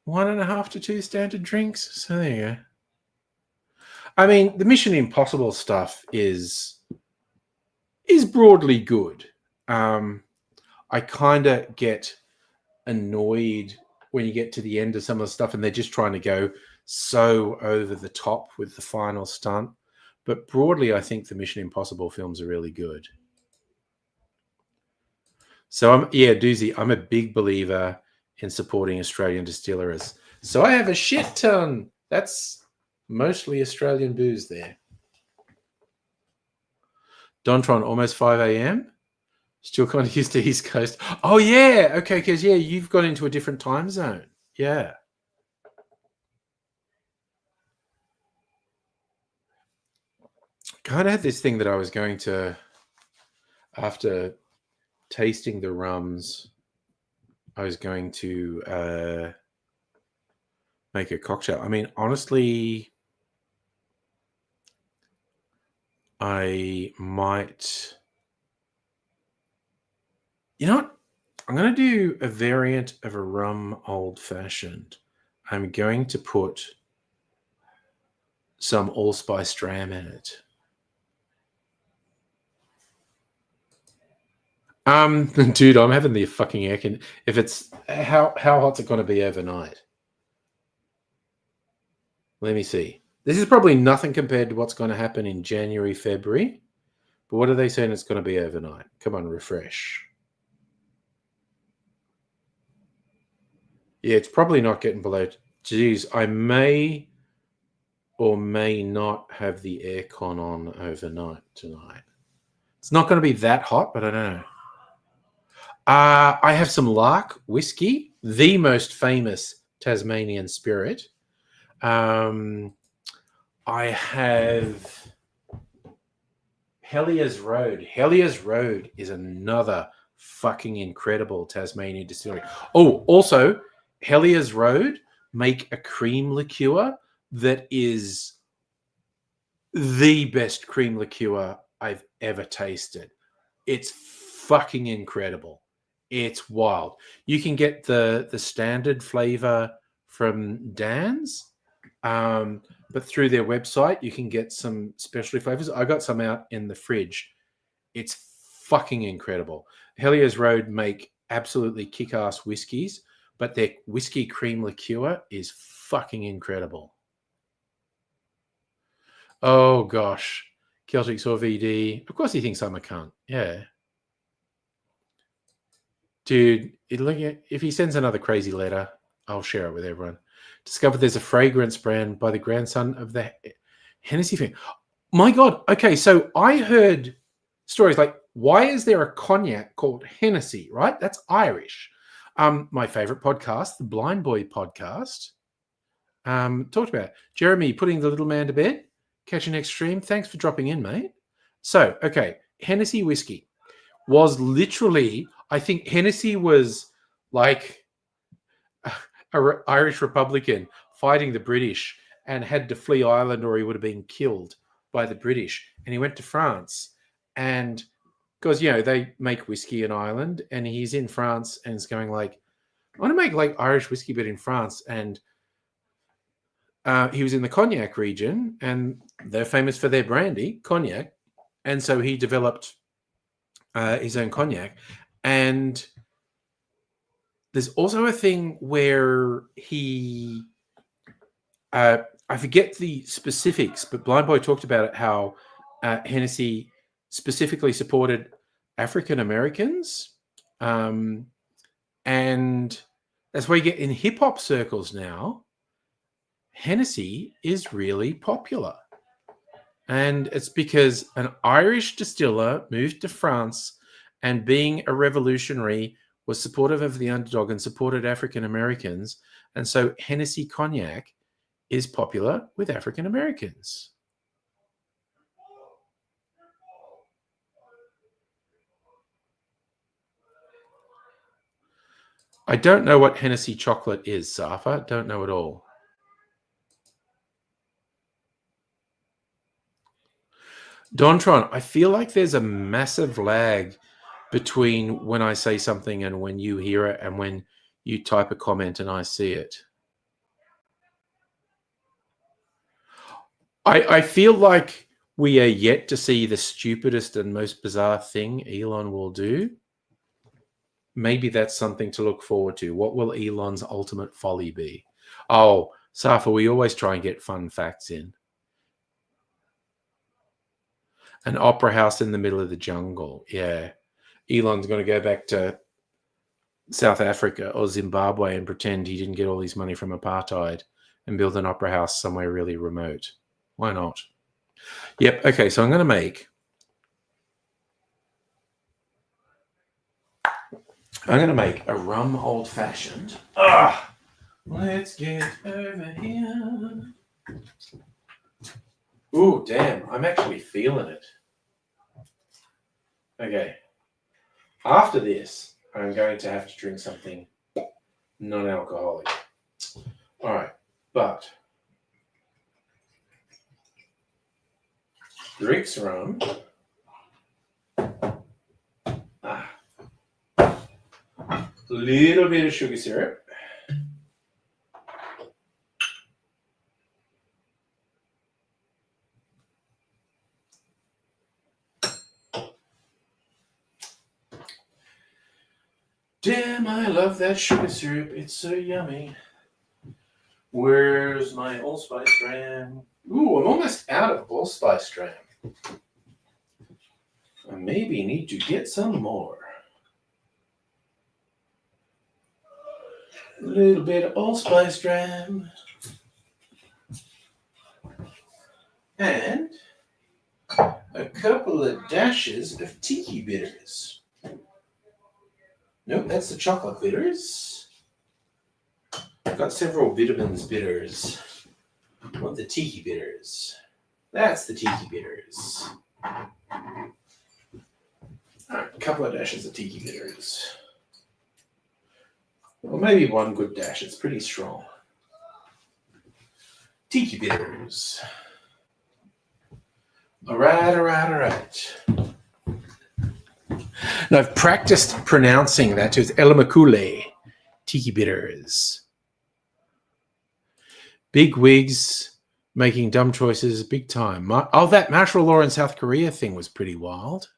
1.5 to 2 standard drinks. So there you go. I mean, the Mission Impossible stuff is broadly good. I kind of get annoyed when you get to the end of some of the stuff and they're just trying to go so over the top with the final stunt. But broadly, I think the Mission Impossible films are really good. So, Doozy, I'm a big believer in supporting Australian distilleries. So I have a shit ton. That's mostly Australian booze there. Dontron, almost 5 a.m. Still kind of used to East Coast. Oh, yeah. Okay, because, you've gone into a different time zone. Yeah. Kind of had this thing that I was going to, after tasting the rums, I was going to make a cocktail. I mean, honestly, I might... You know what? I'm going to do a variant of a rum old-fashioned. I'm going to put some allspice dram in it. Dude, I'm having the fucking air con. If it's how hot's it going to be overnight? Let me see. This is probably nothing compared to what's going to happen in January, February. But what are they saying it's going to be overnight? Come on, refresh. Yeah, it's probably not getting below. Geez, I may or may not have the aircon on overnight tonight. It's not going to be that hot, but I don't know. I have some Lark whiskey, the most famous Tasmanian spirit. I have Helia's Road. Helia's Road is another fucking incredible Tasmanian distillery. Oh, also, Helia's Road make a cream liqueur that is the best cream liqueur I've ever tasted. It's fucking incredible. It's wild. You can get the standard flavor from Dan's, but through their website, you can get some specialty flavors. I got some out in the fridge. It's fucking incredible. Helios Road make absolutely kick-ass whiskeys, but their whiskey cream liqueur is fucking incredible. Oh gosh, Celtic Saw VD. Of course, he thinks I'm a cunt. Yeah, dude. If he sends another crazy letter, I'll share it with everyone. Discovered there's a fragrance brand by the grandson of the Hennessy fan. My God. Okay, so I heard stories like, why is there a cognac called Hennessy? Right, that's Irish. My favorite podcast, the Blind Boy podcast, talked about it. Jeremy putting the little man to bed. Catch you next stream. Thanks for dropping in, mate. So, okay, Hennessy whiskey was literally, I think Hennessy was like an Irish Republican fighting the British and had to flee Ireland or he would have been killed by the British. And he went to France and because, they make whiskey in Ireland and he's in France and it's going like, I want to make like Irish whiskey, but in France. And he was in the cognac region and they're famous for their brandy, cognac. And so he developed his own cognac. And there's also a thing where he, I forget the specifics, but Blind Boy talked about it, how Hennessy specifically supported African Americans. And that's why you get in hip hop circles now. Hennessy is really popular. And it's because an Irish distiller moved to France and being a revolutionary was supportive of the underdog and supported African Americans. And so Hennessy cognac is popular with African Americans. I don't know what Hennessy chocolate is, Safa. Don't know at all. Dontron, I feel like there's a massive lag between when I say something and when you hear it and when you type a comment and I see it. I feel like we are yet to see the stupidest and most bizarre thing Elon will do. Maybe that's something to look forward to. What will Elon's ultimate folly be? Oh, Safa, we always try and get fun facts in. An opera house in the middle of the jungle. Yeah. Elon's going to go back to South Africa or Zimbabwe and pretend he didn't get all his money from apartheid and build an opera house somewhere really remote. Why not? Yep. Okay. So I'm going to make a rum old fashioned. Let's get over here. Ooh, damn. I'm actually feeling it. Okay. After this, I'm going to have to drink something non-alcoholic. All right. But Rick's rum. Little bit of sugar syrup. Damn, I love that sugar syrup. It's so yummy. Where's my allspice dram? Ooh, I'm almost out of allspice dram. I maybe need to get some more. A little bit of allspice dram. And a couple of dashes of tiki bitters. Nope, that's the chocolate bitters. I've got several vitamins bitters. I want the tiki bitters. That's the tiki bitters. All right, a couple of dashes of tiki bitters. Well, maybe one good dash. It's pretty strong. Tiki bitters. All right. And I've practiced pronouncing that too. It's Elamakule Tiki Bitters. Big wigs making dumb choices big time. Oh, that martial law in South Korea thing was pretty wild.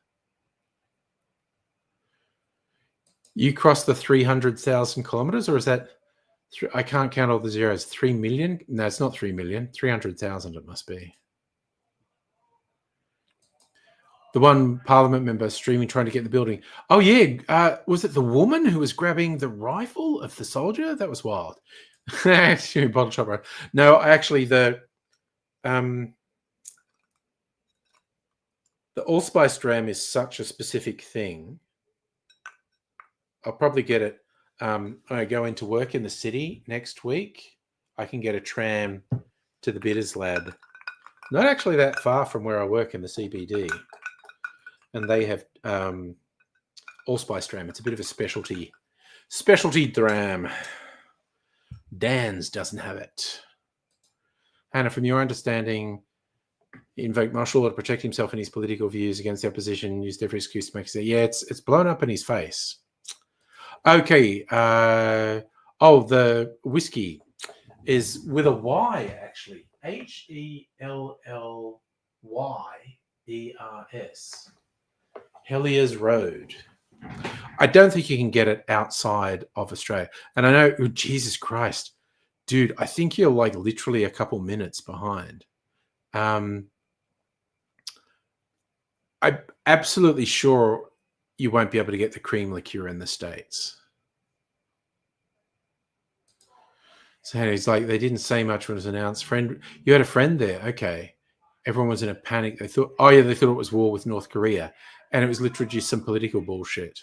You crossed the 300,000 kilometers, or is that? I can't count all the zeros. 3 million? No, it's not 3 million. 300,000 it must be. The one parliament member streaming trying to get the building. Oh, yeah. Was it the woman who was grabbing the rifle of the soldier? That was wild. Bottle shop, right? No, actually, the allspice dram is such a specific thing. I'll probably get it when I go into work in the city next week. I can get a tram to the Bitters Lab. Not actually that far from where I work in the CBD. And they have allspice dram. It's a bit of a specialty dram. Dan's doesn't have it. Hannah, from your understanding, he invoked martial law to protect himself and his political views against the opposition, used every excuse to make it. Yeah, it's blown up in his face. Okay. The whiskey is with a Y, actually. HELLYERS. Hellier's Road. I don't think you can get it outside of Australia. And I know, Jesus Christ, dude, I think you're like literally a couple minutes behind. I'm absolutely sure you won't be able to get the cream liqueur in the States. So he's like, they didn't say much when it was announced. Friend, you had a friend there. Okay. Everyone was in a panic. They thought it was war with North Korea. And it was literally just some political bullshit.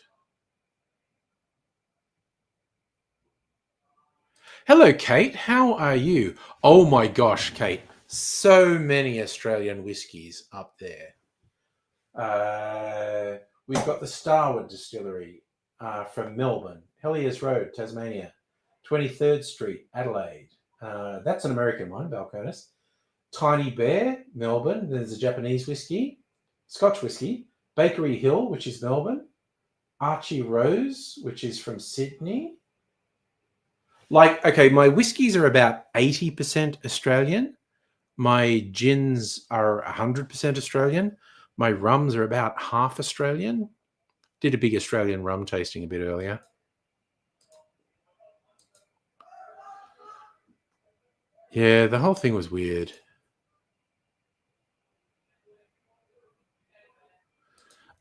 Hello, Kate. How are you? Oh my gosh, Kate. So many Australian whiskies up there. We've got the Starwood Distillery from Melbourne. Hellier's Road, Tasmania. 23rd Street, Adelaide. That's an American one, Balcones. Tiny Bear, Melbourne. There's a Japanese whiskey. Scotch whiskey. Bakery Hill, which is Melbourne. Archie Rose, which is from Sydney. My whiskies are about 80% Australian. My gins are 100% Australian. My rums are about half Australian. Did a big Australian rum tasting a bit earlier. Yeah, the whole thing was weird.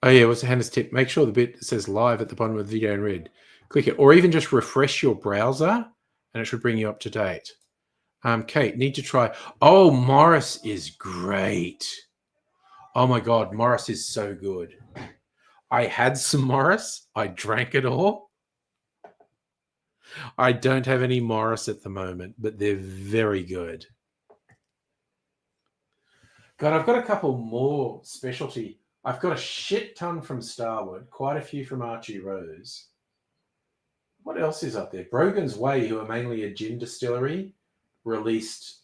Oh, yeah, what's the Hannah's tip? Make sure the bit says live at the bottom of the video in red. Click it. Or even just refresh your browser, and it should bring you up to date. Kate, need to try. Oh, Morris is great. Oh, my God. Morris is so good. I had some Morris. I drank it all. I don't have any Morris at the moment, but they're very good. God, I've got a couple more specialty. I've got a shit ton from Starwood, quite a few from Archie Rose. What else is up there? Brogan's Way, who are mainly a gin distillery, released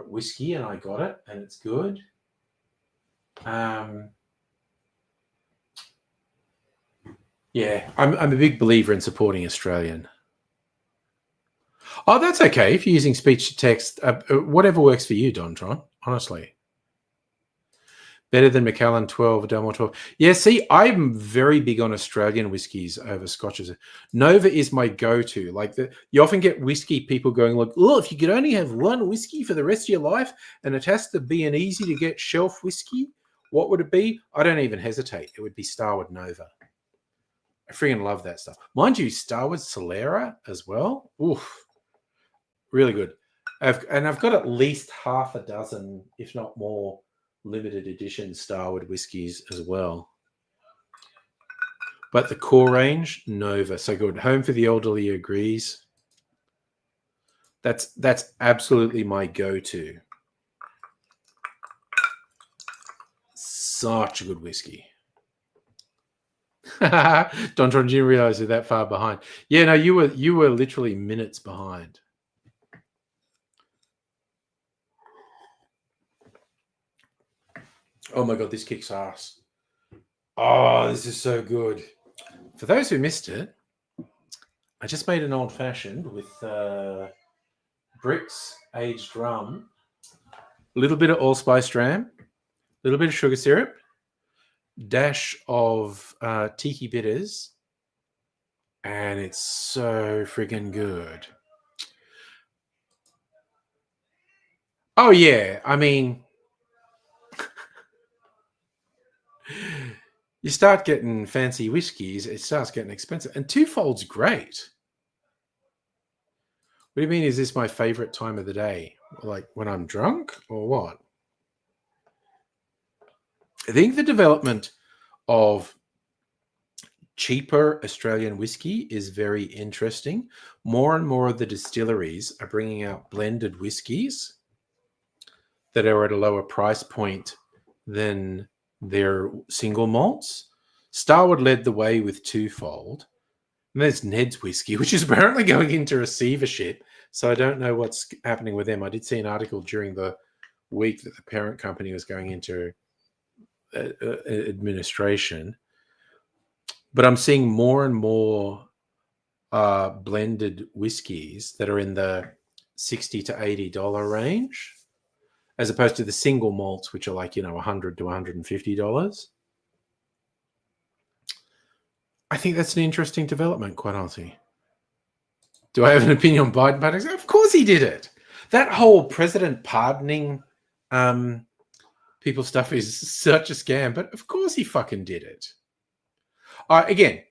whiskey, and I got it, and it's good. Yeah, I'm a big believer in supporting Australian. Oh, that's okay. If you're using speech to text, whatever works for you, Dontron, honestly. Better than Macallan 12, Delmore 12. Yeah, see, I'm very big on Australian whiskies over Scotches. Nova is my go-to. You often get whiskey people going like, oh, if you could only have one whiskey for the rest of your life and it has to be an easy-to-get shelf whiskey, what would it be? I don't even hesitate. It would be Starwood Nova. I freaking love that stuff. Mind you, Starwood Solera as well. Oof. Really good. I've got at least half a dozen, if not more, limited edition Starwood whiskies as well. But the core range, Nova. So good. Home for the Elderly agrees. That's absolutely my go-to. Such a good whiskey. Don John, didn't realize you're that far behind. Yeah, no, you were literally minutes behind. Oh my God, this kicks ass. Oh, this is so good. For those who missed it, I just made an old fashioned with bricks, aged rum, a little bit of allspice ram, a little bit of sugar syrup, dash of tiki bitters, and it's so friggin' good. Oh yeah, I mean, you start getting fancy whiskeys, it starts getting expensive, and twofold's great. What do you mean? Is this my favorite time of the day? Like when I'm drunk, or what? I think the development of cheaper Australian whiskey is very interesting. More and more of the distilleries are bringing out blended whiskies that are at a lower price point than their single malts. Starwood led the way with twofold. And there's Ned's whiskey, which is apparently going into receivership. So I don't know what's happening with them. I did see an article during the week that the parent company was going into administration. But I'm seeing more and more blended whiskies that are in the $60 to $80 range, as opposed to the single malts, which are like, $100 to $150. I think that's an interesting development, quite honestly. Do I have an opinion on Biden? But of course he did it. That whole president pardoning people stuff is such a scam, but of course he fucking did it. Again,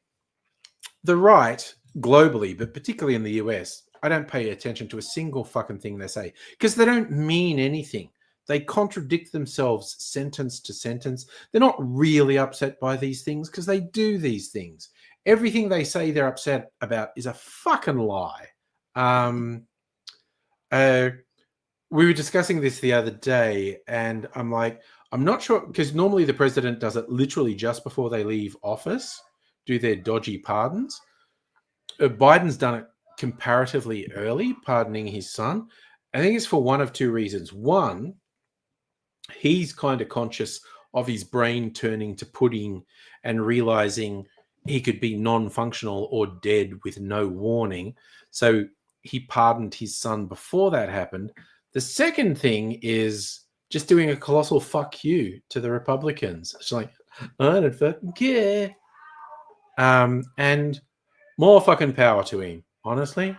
the right globally, but particularly in the US, I don't pay attention to a single fucking thing they say because they don't mean anything. They contradict themselves sentence to sentence. They're not really upset by these things because they do these things. Everything they say they're upset about is a fucking lie. We were discussing this the other day, and I'm like, I'm not sure, because normally the president does it literally just before they leave office, do their dodgy pardons. Biden's done it comparatively early, pardoning his son. I think it's for one of two reasons. One, he's kind of conscious of his brain turning to pudding and realizing he could be non-functional or dead with no warning. So he pardoned his son before that happened. The second thing is just doing a colossal fuck you to the Republicans. It's like, I don't fucking care. And more fucking power to him, honestly.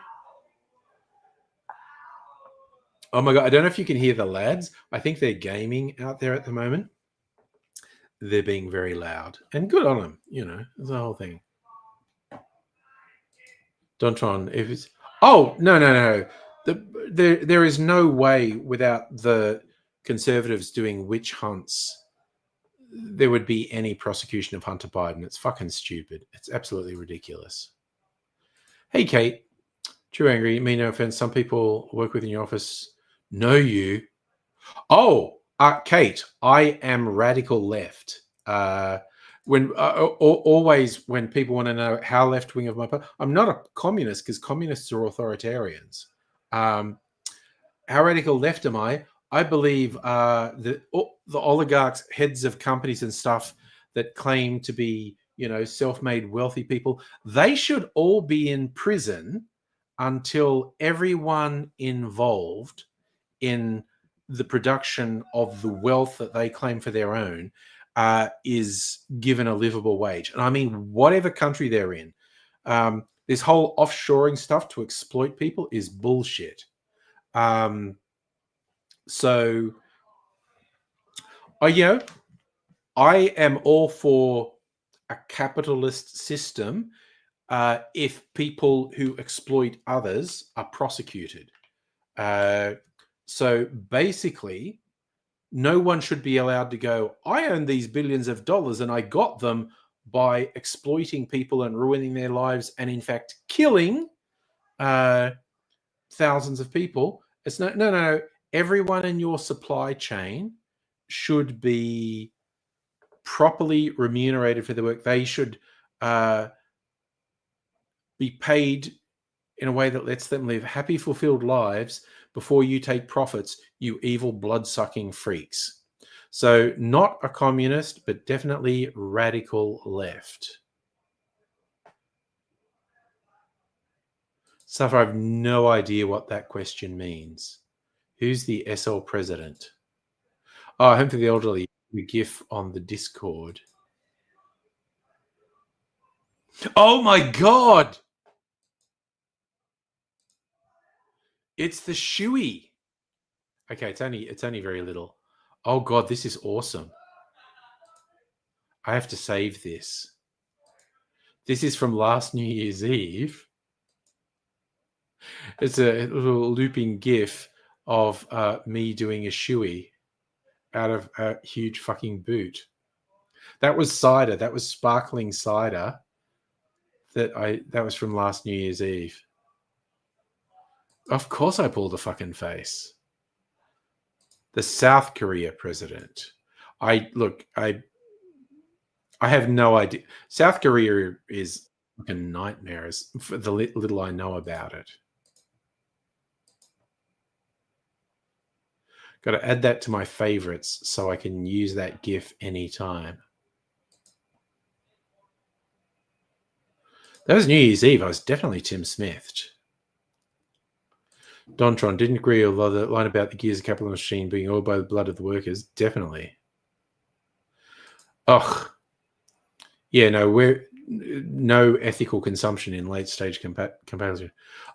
Oh my God, I don't know if you can hear the lads. I think they're gaming out there at the moment. They're being very loud. And good on them, it's the whole thing. Dontron, if it's... Oh, no. There is no way without the Conservatives doing witch hunts there would be any prosecution of Hunter Biden. It's fucking stupid. It's absolutely ridiculous. Hey, Kate. True angry. Me no offense. Some people work within your office know you. Oh, Kate, I am radical left. Always when people want to know how left wing of my party, I'm not a communist because communists are authoritarians. How radical left am I? I believe the oligarchs, heads of companies and stuff that claim to be, self-made wealthy people, they should all be in prison until everyone involved in the production of the wealth that they claim for their own is given a livable wage. And I mean, whatever country they're in, this whole offshoring stuff to exploit people is bullshit. So, I am all for a capitalist system if people who exploit others are prosecuted. So basically, no one should be allowed to go, I own these billions of dollars and I got them by exploiting people and ruining their lives and, in fact, killing thousands of people. It's no. Everyone in your supply chain should be properly remunerated for their work. They should be paid in a way that lets them live happy, fulfilled lives before you take profits, you evil blood-sucking freaks. So not a communist, but definitely radical left. Stuff I have no idea what that question means. Who's the SL president? Oh, Home for the Elderly. The GIF on the Discord. Oh my god! It's the shoey. Okay, it's only very little. Oh god, this is awesome. I have to save this. This is from last New Year's Eve. It's a little looping GIF of me doing a shoey out of a huge fucking boot. That was cider. That was sparkling cider. That was from last New Year's Eve. Of course, I pulled a fucking face. The South Korea president. I have no idea. South Korea is a nightmare for the little I know about it. Got to add that to my favorites so I can use that GIF anytime. That was New Year's Eve. I was definitely Tim Smithed. Dontron didn't agree with the line about the gears of capital machine being oiled by the blood of the workers. Definitely. Ugh. Yeah, no, we're no ethical consumption in late stage comparison.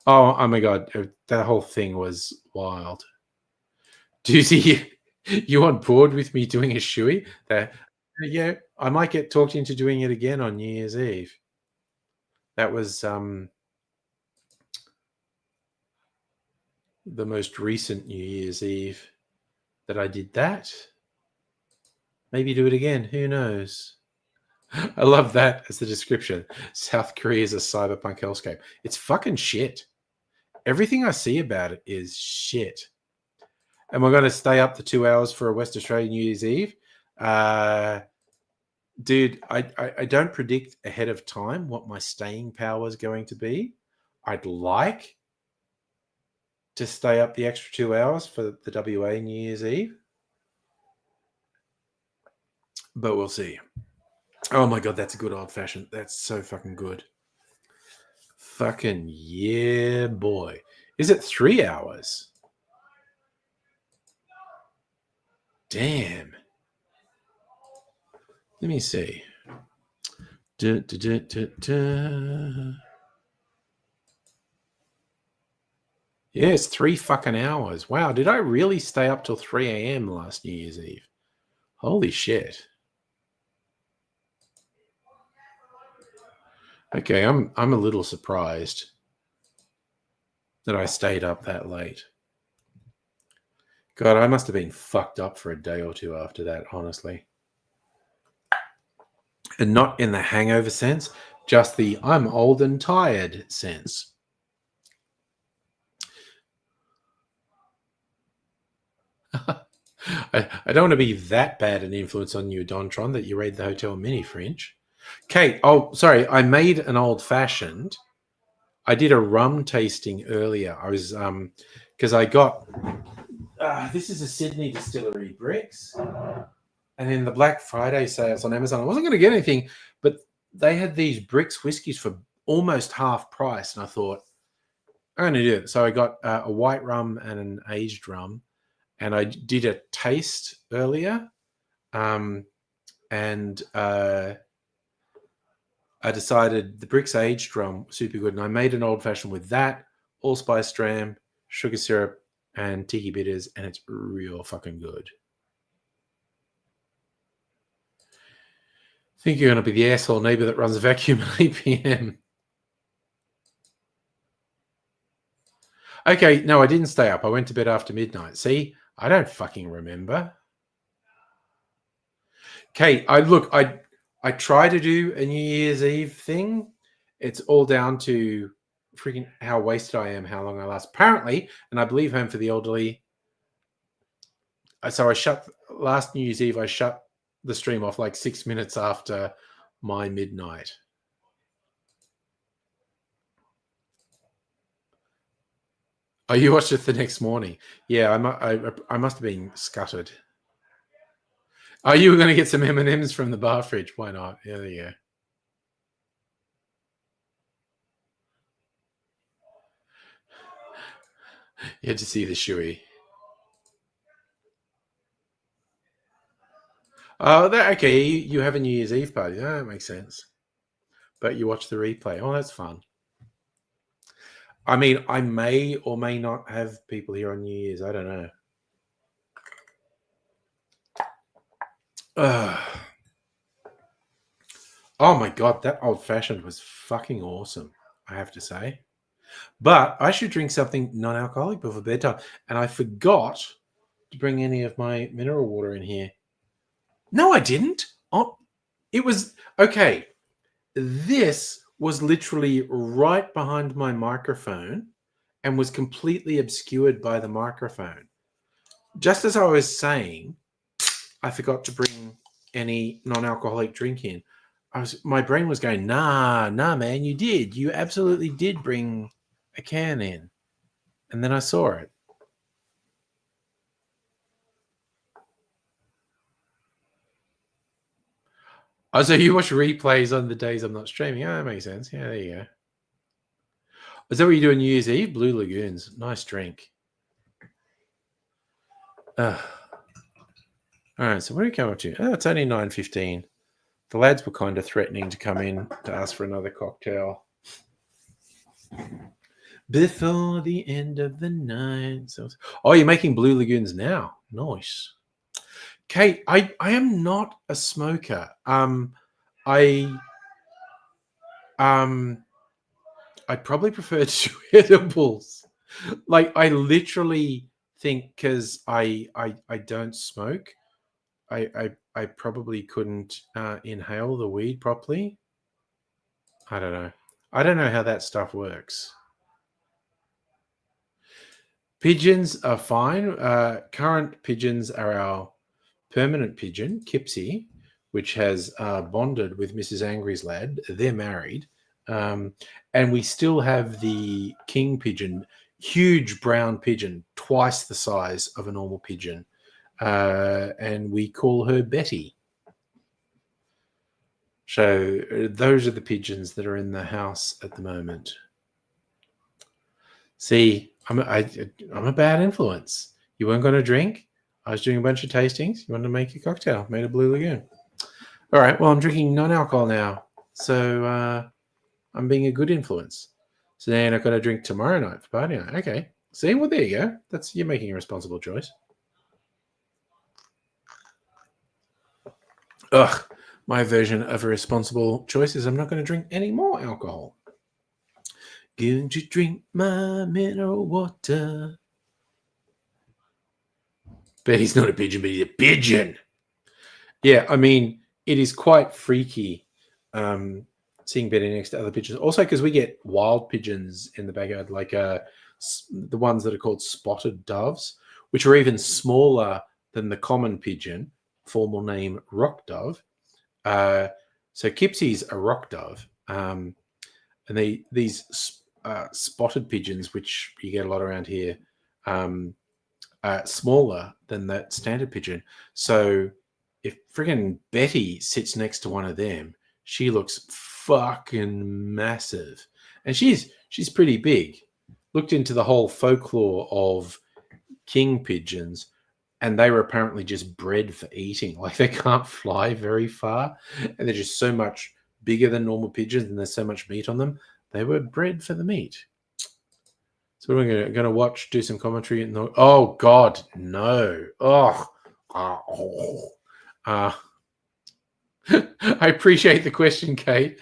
Oh my god, that whole thing was wild. Doozy, you on board with me doing a shoey? Yeah, I might get talked into doing it again on New Year's Eve. That was the most recent New Year's Eve that I did that. Maybe do it again. Who knows? I love that as the description. South Korea is a cyberpunk hellscape. It's fucking shit. Everything I see about it is shit. And we're going to stay up to 2 hours for a West Australian New Year's Eve. Dude, I don't predict ahead of time what my staying power is going to be. I'd like to stay up the extra 2 hours for the WA New Year's Eve. But we'll see. Oh my god, that's a good old fashioned. That's so fucking good. Fucking yeah, boy. Is it 3 hours? Damn. Let me see. Yeah, it's 3 fucking hours. Wow, did I really stay up till 3 a.m. last New Year's Eve? Holy shit. Okay, I'm a little surprised that I stayed up that late. God, I must have been fucked up for a day or two after that, honestly. And not in the hangover sense, just the I'm old and tired sense. I don't want to be that bad an influence on you, Dontron, that you raid the hotel mini fringe. Kate, oh, sorry, I made an old-fashioned. I did a rum tasting earlier. I was, because I got, this is a Sydney distillery, Bricks. And in the Black Friday sales on Amazon, I wasn't going to get anything, but they had these Bricks whiskies for almost half price. And I thought, I'm going to do it. So I got a white rum and an aged rum. And I did a taste earlier. I decided the Bricks aged rum was super good. And I made an old-fashioned with that, allspice dram, sugar syrup, and tiki bitters. And it's real fucking good. I think you're going to be the asshole neighbor that runs a vacuum at 8 p.m. Okay, no, I didn't stay up. I went to bed after midnight. See, I don't fucking remember. Kate, I try to do a New Year's Eve thing. It's all down to freaking how wasted I am, how long I last. Apparently, and I believe Home for the Elderly. So last New Year's Eve, I shut the stream off like 6 minutes after my midnight. Oh, you watched it the next morning? Yeah, I must have been scuttered. Oh, you were going to get some M&Ms from the bar fridge. Why not? Yeah, there you go. You had to see the shoey. Oh, okay. You have a New Year's Eve party. Oh, that makes sense. But you watch the replay. Oh, that's fun. I mean, I may or may not have people here on New Year's. I don't know. Oh my God, that old fashioned was fucking awesome, I have to say. But I should drink something non-alcoholic before bedtime. And I forgot to bring any of my mineral water in here. No, I didn't. Oh, it was okay. This was literally right behind my microphone and was completely obscured by the microphone. Just as I was saying, I forgot to bring any non-alcoholic drink in. My brain was going, nah, man, you did. You absolutely did bring a can in. And then I saw it. Oh, so you watch replays on the days I'm not streaming. Oh, that makes sense. Yeah, there you go. Is that what you do on New Year's Eve? Blue Lagoons. Nice drink. All right, so what do we come up to? Oh, it's only 9:15. The lads were kind of threatening to come in to ask for another cocktail before the end of the night. So, oh, you're making Blue Lagoons now. Nice. Kate, I am not a smoker. I'd probably prefer to do edibles. Like, I literally think because I don't smoke, I probably couldn't inhale the weed properly. I don't know. I don't know how that stuff works. Pigeons are fine. Current pigeons are our permanent pigeon, Kipsy, which has bonded with Mrs. Angry's lad. They're married. And we still have the king pigeon, huge brown pigeon, twice the size of a normal pigeon. And we call her Betty. So those are the pigeons that are in the house at the moment. See, I'm a bad influence. You weren't going to drink. I was doing a bunch of tastings. You wanted to make a cocktail. Made a Blue Lagoon. All right. Well, I'm drinking non-alcohol now. So I'm being a good influence. So now you're not going to drink tomorrow night for party night. Okay. See? Well, there you go. You're making a responsible choice. Ugh. My version of a responsible choice is I'm not going to drink any more alcohol. Going to drink my mineral water. But he's not a pigeon, but he's a pigeon. Yeah, I mean, it is quite freaky seeing Betty next to other pigeons. Also, because we get wild pigeons in the backyard, like the ones that are called spotted doves, which are even smaller than the common pigeon, formal name rock dove. So Kipsy's a rock dove, and these spotted pigeons, which you get a lot around here, smaller than that standard pigeon. So if friggin' Betty sits next to one of them, she looks fucking massive, and she's pretty big. Looked into the whole folklore of king pigeons, and they were apparently just bred for eating. Like, they can't fly very far, and they're just so much bigger than normal pigeons, and there's so much meat on them. They were bred for the meat. So we're going to watch, do some commentary. Oh, God, no. I appreciate the question, Kate.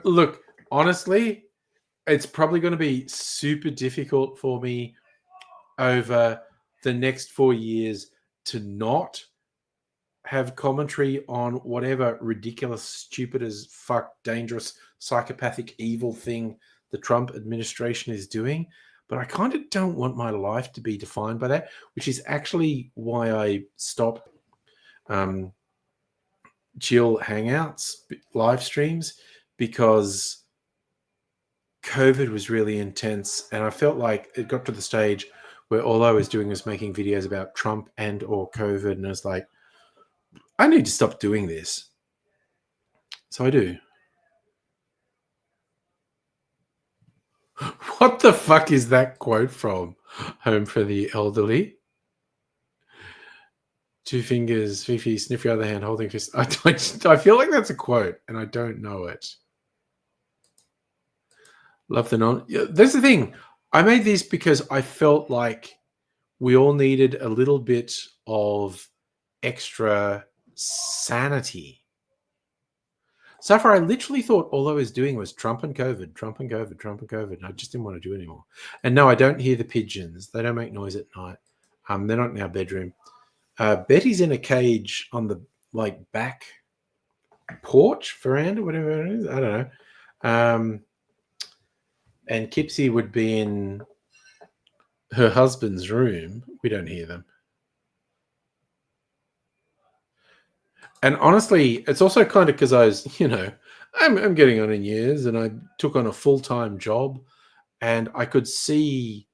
Look, honestly, it's probably going to be super difficult for me over the next 4 years to not have commentary on whatever ridiculous, stupid as fuck, dangerous, psychopathic, evil thing the Trump administration is doing. But I kind of don't want my life to be defined by that, which is actually why I stopped Chill Hangouts live streams, because COVID was really intense, and I felt like it got to the stage where all I was doing was making videos about Trump and or COVID, and I was like, I need to stop doing this. So I do. What the fuck is that quote from? Home for the Elderly. 2 fingers, Fifi, sniff your other hand, holding fist. I feel like that's a quote, and I don't know it. Love the non. Yeah, that's the thing. I made these because I felt like we all needed a little bit of extra sanity. So far, I literally thought all I was doing was Trump and COVID, Trump and COVID, Trump and COVID. And I just didn't want to do it anymore. And no, I don't hear the pigeons. They don't make noise at night. They're not in our bedroom. Betty's in a cage on the back porch, veranda, whatever it is. I don't know. And Kipsy would be in her husband's room. We don't hear them. And honestly, it's also kind of because I was, I'm getting on in years, and I took on a full-time job, and I could see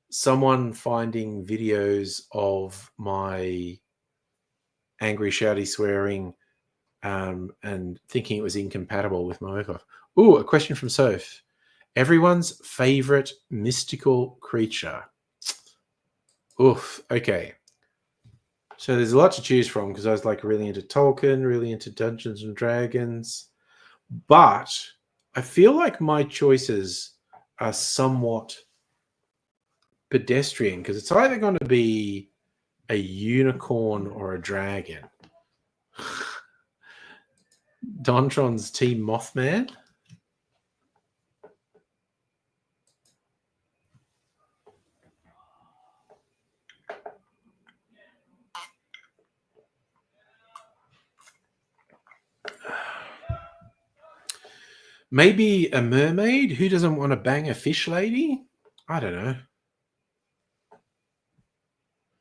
someone finding videos of my angry, shouty swearing and thinking it was incompatible with my work life. Ooh, a question from Soph. Everyone's favorite mystical creature. Oof, okay. So there's a lot to choose from because I was really into Tolkien, really into Dungeons and Dragons. But I feel like my choices are somewhat pedestrian because it's either going to be a unicorn or a dragon. Dontron's Team Mothman. Maybe a mermaid? Who doesn't want to bang a fish lady? I don't know.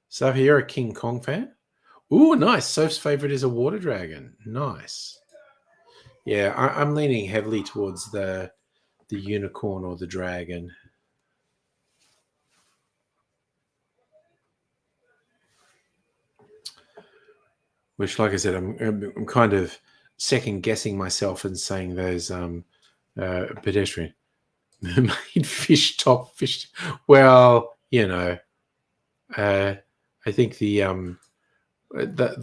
So you're a King Kong fan? Ooh, nice. Soph's favorite is a water dragon. Nice. Yeah, I'm leaning heavily towards the unicorn or the dragon. Which, like I said, I'm kind of second guessing myself and saying those pedestrian. Mermaid, fish top, fish. Well, I think the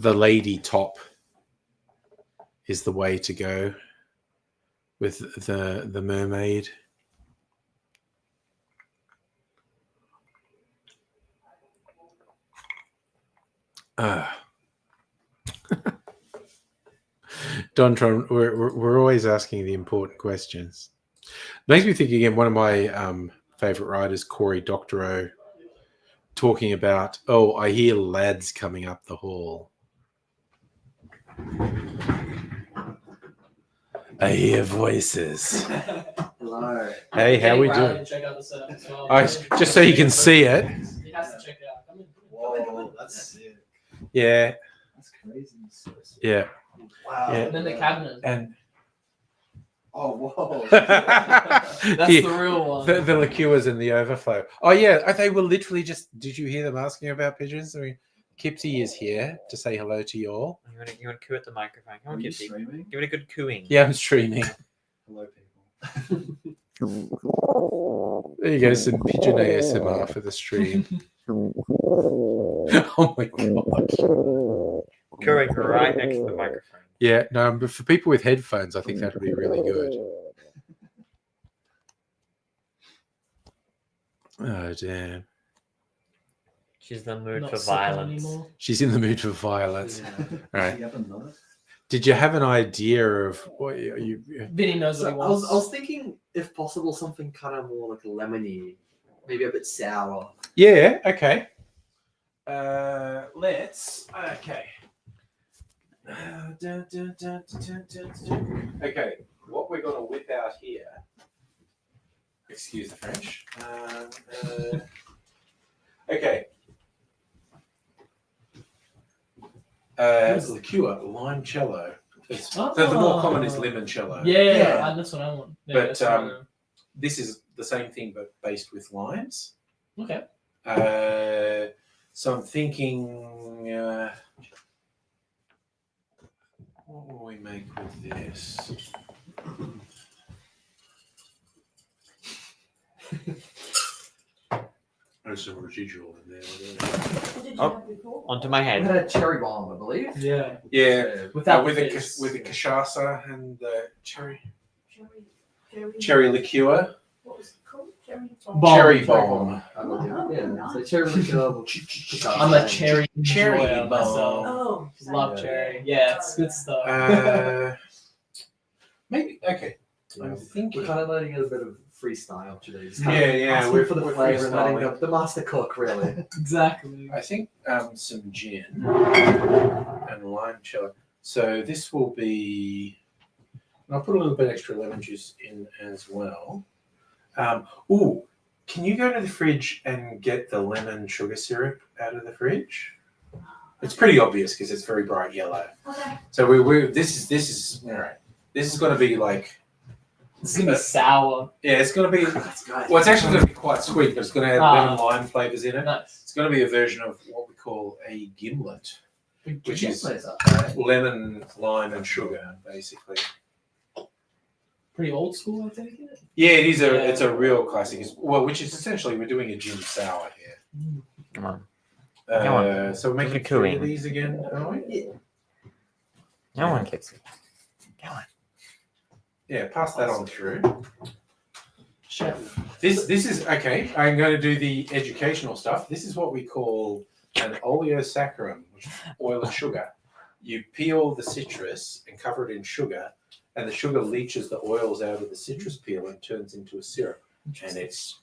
lady top is the way to go with the mermaid. Dontron, we're always asking the important questions. Makes me think again. One of my favorite writers, Cory Doctorow, talking about, I hear lads coming up the hall. I hear voices. Hello. Hey, how we Riley doing? to check out the setup as well. Just so you can see it. He has to check it out. Come in. Whoa, that's sick. Yeah. That's crazy. So sick. Yeah. Wow. Yeah. And then the cabinet. And Oh, whoa. That's the the real one. The liqueurs and the overflow. Oh yeah, they were literally just. Did you hear them asking about pigeons? I mean, Kipsy is here to say hello to you all. You want to coo at the microphone? Come Are on, you Kipsy. streaming? Give it a good cooing. Yeah, I'm streaming. Hello, people. There you go, some pigeon ASMR for the stream. Oh my god. Cooing right next to the microphone. Yeah, no, but for people with headphones, I think that would be really good. Oh damn. She's in the mood Not for sucking violence. anymore. She's in the mood for violence. Right. Do you have a note? Did you have an idea of what you Vinny knows So what he I was wants. thinking, if possible, something kind of more like lemony, maybe a bit sour. Yeah, okay. Let's. Okay. Okay, what we're going to whip out here. Excuse the French. Okay. Liqueur, limoncello. The more common is limoncello. Yeah, that's what I want. Yeah, But, that's what I know. This is the same thing, but based with limes. Okay. So I'm thinking, what will we make with this? There's some residual in there. What did you Oh. have before? Onto my We head. had a cherry bomb, I believe. Yeah. Yeah, Without with the the fizz. with the cachaça and the cherry Cherry. liqueur, What was it called? Cherry Bomb. cherry bomb. Yeah, so cherry liqueur. I'm a cherry Cherry enjoyer myself. Oh, Love cherry. Yeah, it's good stuff. Maybe okay. I'm We're thinking. kind of letting it a bit of freestyle today. Just Yeah, kind of yeah, asking we're- for the we're flavor and letting freestyling. the master cook, really. Exactly. I think some gin and limoncello. So this will be. I'll put a little bit extra lemon juice in as well. Ooh, can you go to the fridge and get the lemon sugar syrup out of the fridge? It's pretty obvious because it's very bright yellow. Okay. So we this is all right. This is going to be like It's gonna be sour. yeah, it's going to be. That's good. Well, it's actually going to be quite sweet, but it's going to have lemon lime flavors in it. Nice. It's going to be a version of what we call a gimlet, which is Right? lemon, lime, and sugar, basically. Pretty old school, I take it. Yeah, it is Yeah. it's a real classic. Well, which is essentially we're doing a gin sour here. Come on. Go on. So we're making Keep it 3 of cooling. these again, are we? No one gets it. Yeah, pass that on through. Chef. This is okay. I'm going to do the educational stuff. This is what we call an oleosaccharum, which is oil and sugar. You peel the citrus and cover it in sugar, and the sugar leaches the oils out of the citrus peel and turns into a syrup. And it's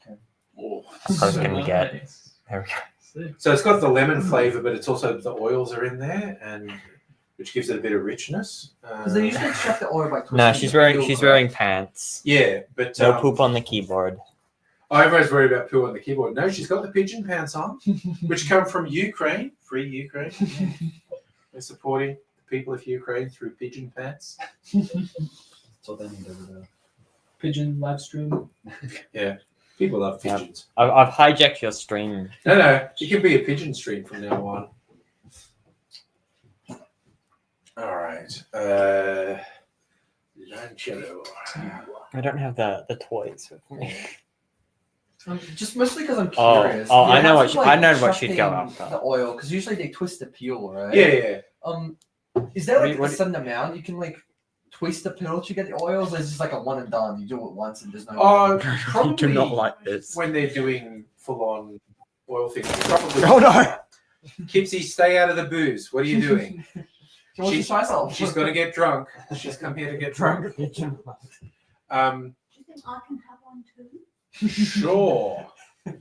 oh, I was so gonna nice. get- Nice. There we go. Sick. So it's got the lemon flavor, but it's also the oils are in there, and which gives it a bit of richness. Because they usually extract the oil by twisting No, the she's wearing peel, wearing pants. yeah, but No poop on the keyboard. everyone's worried about poo on the keyboard. No, she's got the pigeon pants on, which come from Ukraine. Free Ukraine. We're supporting the people of Ukraine through pigeon pants. So they need to Pigeon live stream. People love Yep. pigeons. I've hijacked your stream. No, it can be a pigeon stream from now on. All right. Limoncello. I don't have the toys with me. Just mostly because I'm Oh, curious. oh, You I know have what to, I know what she'd go extracting after. The oil, because usually they twist the peel, right? Yeah. Is there like What- a certain amount you can like twist the peel to get the oils? Or is it just like a one and done? You do it once and there's no. Oh, You probably do not like this. when they're doing full-on oil things. Probably. Oh no! Kipsy, stay out of the booze. What are you doing? She wants to try something. She's going to get drunk. She's come here to get drunk. Do you think I can have one too? Sure.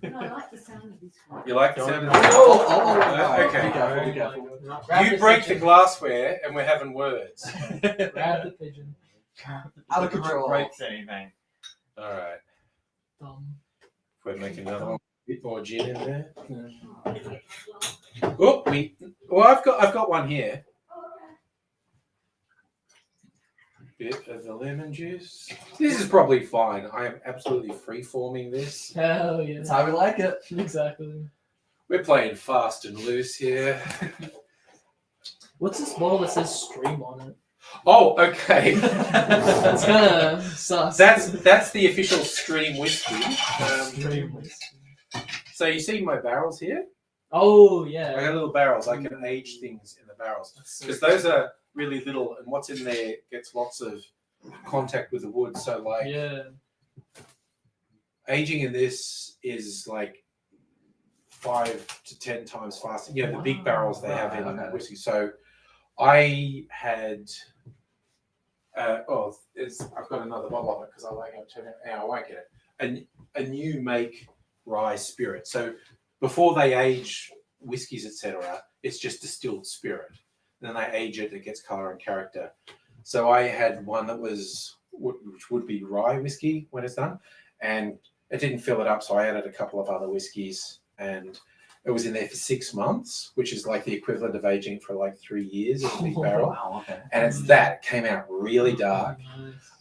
No, I like the sound of this one. You like the sound of Oh, Okay. Be careful, be careful. Grab You the break the pigeon. glassware and we're having words. Grab the pigeon. Out of control. breaks anything. All right. Dumb. We're making another one. A bit more gin in there. Oh, I've got one here. Bit of the lemon juice. This is probably fine. I am absolutely free forming this. Hell yeah. That's how we like it. Exactly. We're playing fast and loose here. What's this bottle that says stream on it? Oh, okay. That's kind of sus. That's the official stream whiskey. Stream. So you see my barrels here? Oh I yeah. got little barrels. I can age things in the barrels because those are really little, and what's in there gets lots of contact with the wood. So like Yeah. aging in this is like 5 to 10 times faster. You know, the big barrels they have in Okay. whiskey. So I had. I've got another bottle of it because I like how it turned out. Now I won't get it. A new make rye spirit. So before they age whiskies, etc., it's just distilled spirit. Then they age it; it gets color and character. So I had one that was which would be rye whiskey when it's done, and it didn't fill it up, so I added a couple of other whiskeys, and it was in there for 6 months, which is like the equivalent of aging for like 3 years in a big barrel. Wow, okay. And it's that came out really dark.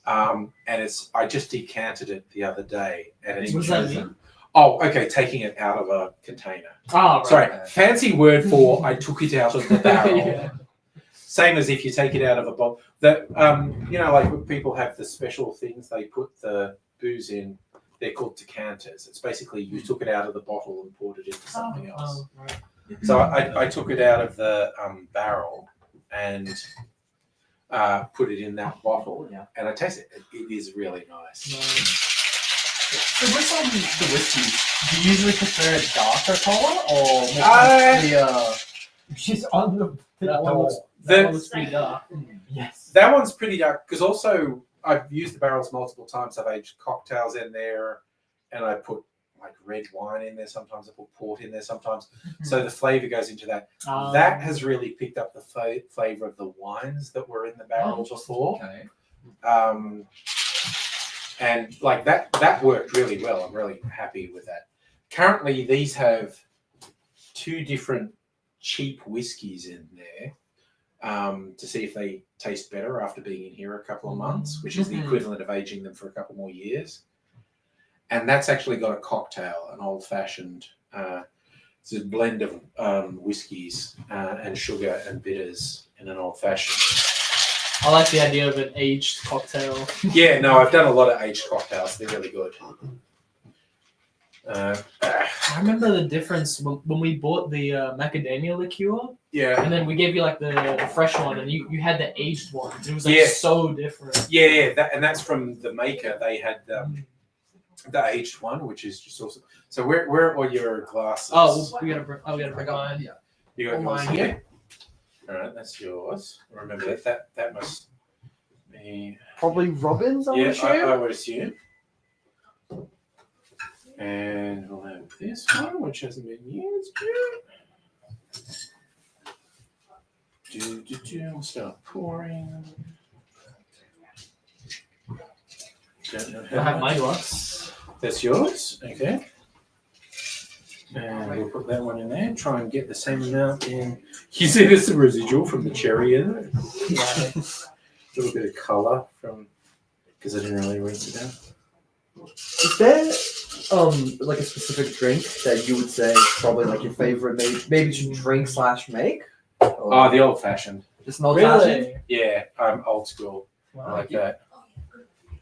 Nice. And I just decanted it the other day, and it's What does that mean? Oh, okay, taking it out of a container. Oh, right. Sorry, fancy word for I took it out of the barrel. Yeah. Same as if you take it out of a bottle. That like when people have the special things they put the booze in. They're called decanters. It's basically you took it out of the bottle and poured it into something else. Oh, right. So I took it out of the barrel and put it in that bottle, and I tasted it. It is really nice. So with the whiskey, do you usually prefer a darker color or more She's on the that one looks, The- that one looks pretty dark. Yes. That one's pretty dark because also I've used the barrels multiple times. I've aged cocktails in there, and I put like red wine in there. Sometimes I put port in there. Sometimes, so the flavor goes into that. That has really picked up the flavor of the wines that were in the barrel before. Okay. And like that worked really well. I'm really happy with that. Currently, these have 2 different cheap whiskies in there to see if they taste better after being in here a couple of months, which is the equivalent of aging them for a couple more years. And that's actually got a cocktail, an old-fashioned. It's a blend of whiskies and sugar and bitters in an old-fashioned. I like the idea of an aged cocktail. Yeah, no, I've done a lot of aged cocktails. They're really good. I remember the difference when we bought the macadamia liqueur, Yeah. and then we gave you like the fresh one, and you had the aged one. It was like Yeah. so different. Yeah, and that's from the maker. They had the aged one, which is just awesome. So where are all your glasses? Oh, we gotta bring mine. Yeah. You got Oh, yours mine here? All right, that's yours. Remember that must be. Probably Robin's, I would Yeah, assume. I would assume. And we'll have this one, which hasn't been used yet. We'll start pouring. Don't know I how have my much. glass. That's yours, okay. And we'll put that one in there. Try and get the same amount in. You see, there's some residual from the cherry in it. Yeah. A little bit of colour from because I didn't really rinse it out. Is there like a specific drink that you would say is probably like your favorite, maybe to drink / make? Or Oh, the old fashioned. just an old fashioned? Really? Yeah, I'm old school. I Wow. like that.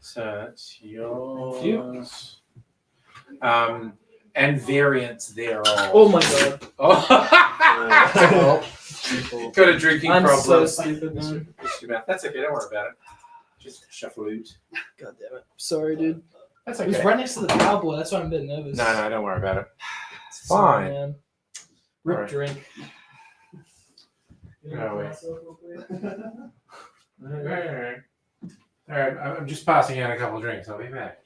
So that's yours. And variants thereof. Oh my god. Oh. Got a drinking I'm problem. so stupid, man. That's okay. Don't worry about it. Just shuffle it. God damn it. Sorry, dude. That's It was okay. right next to the cowboy. That's why I'm a bit nervous. No, don't worry about it. It's Sorry, fine. man. Rip Alright. drink. All right, I'm just passing out a couple of drinks. I'll be back.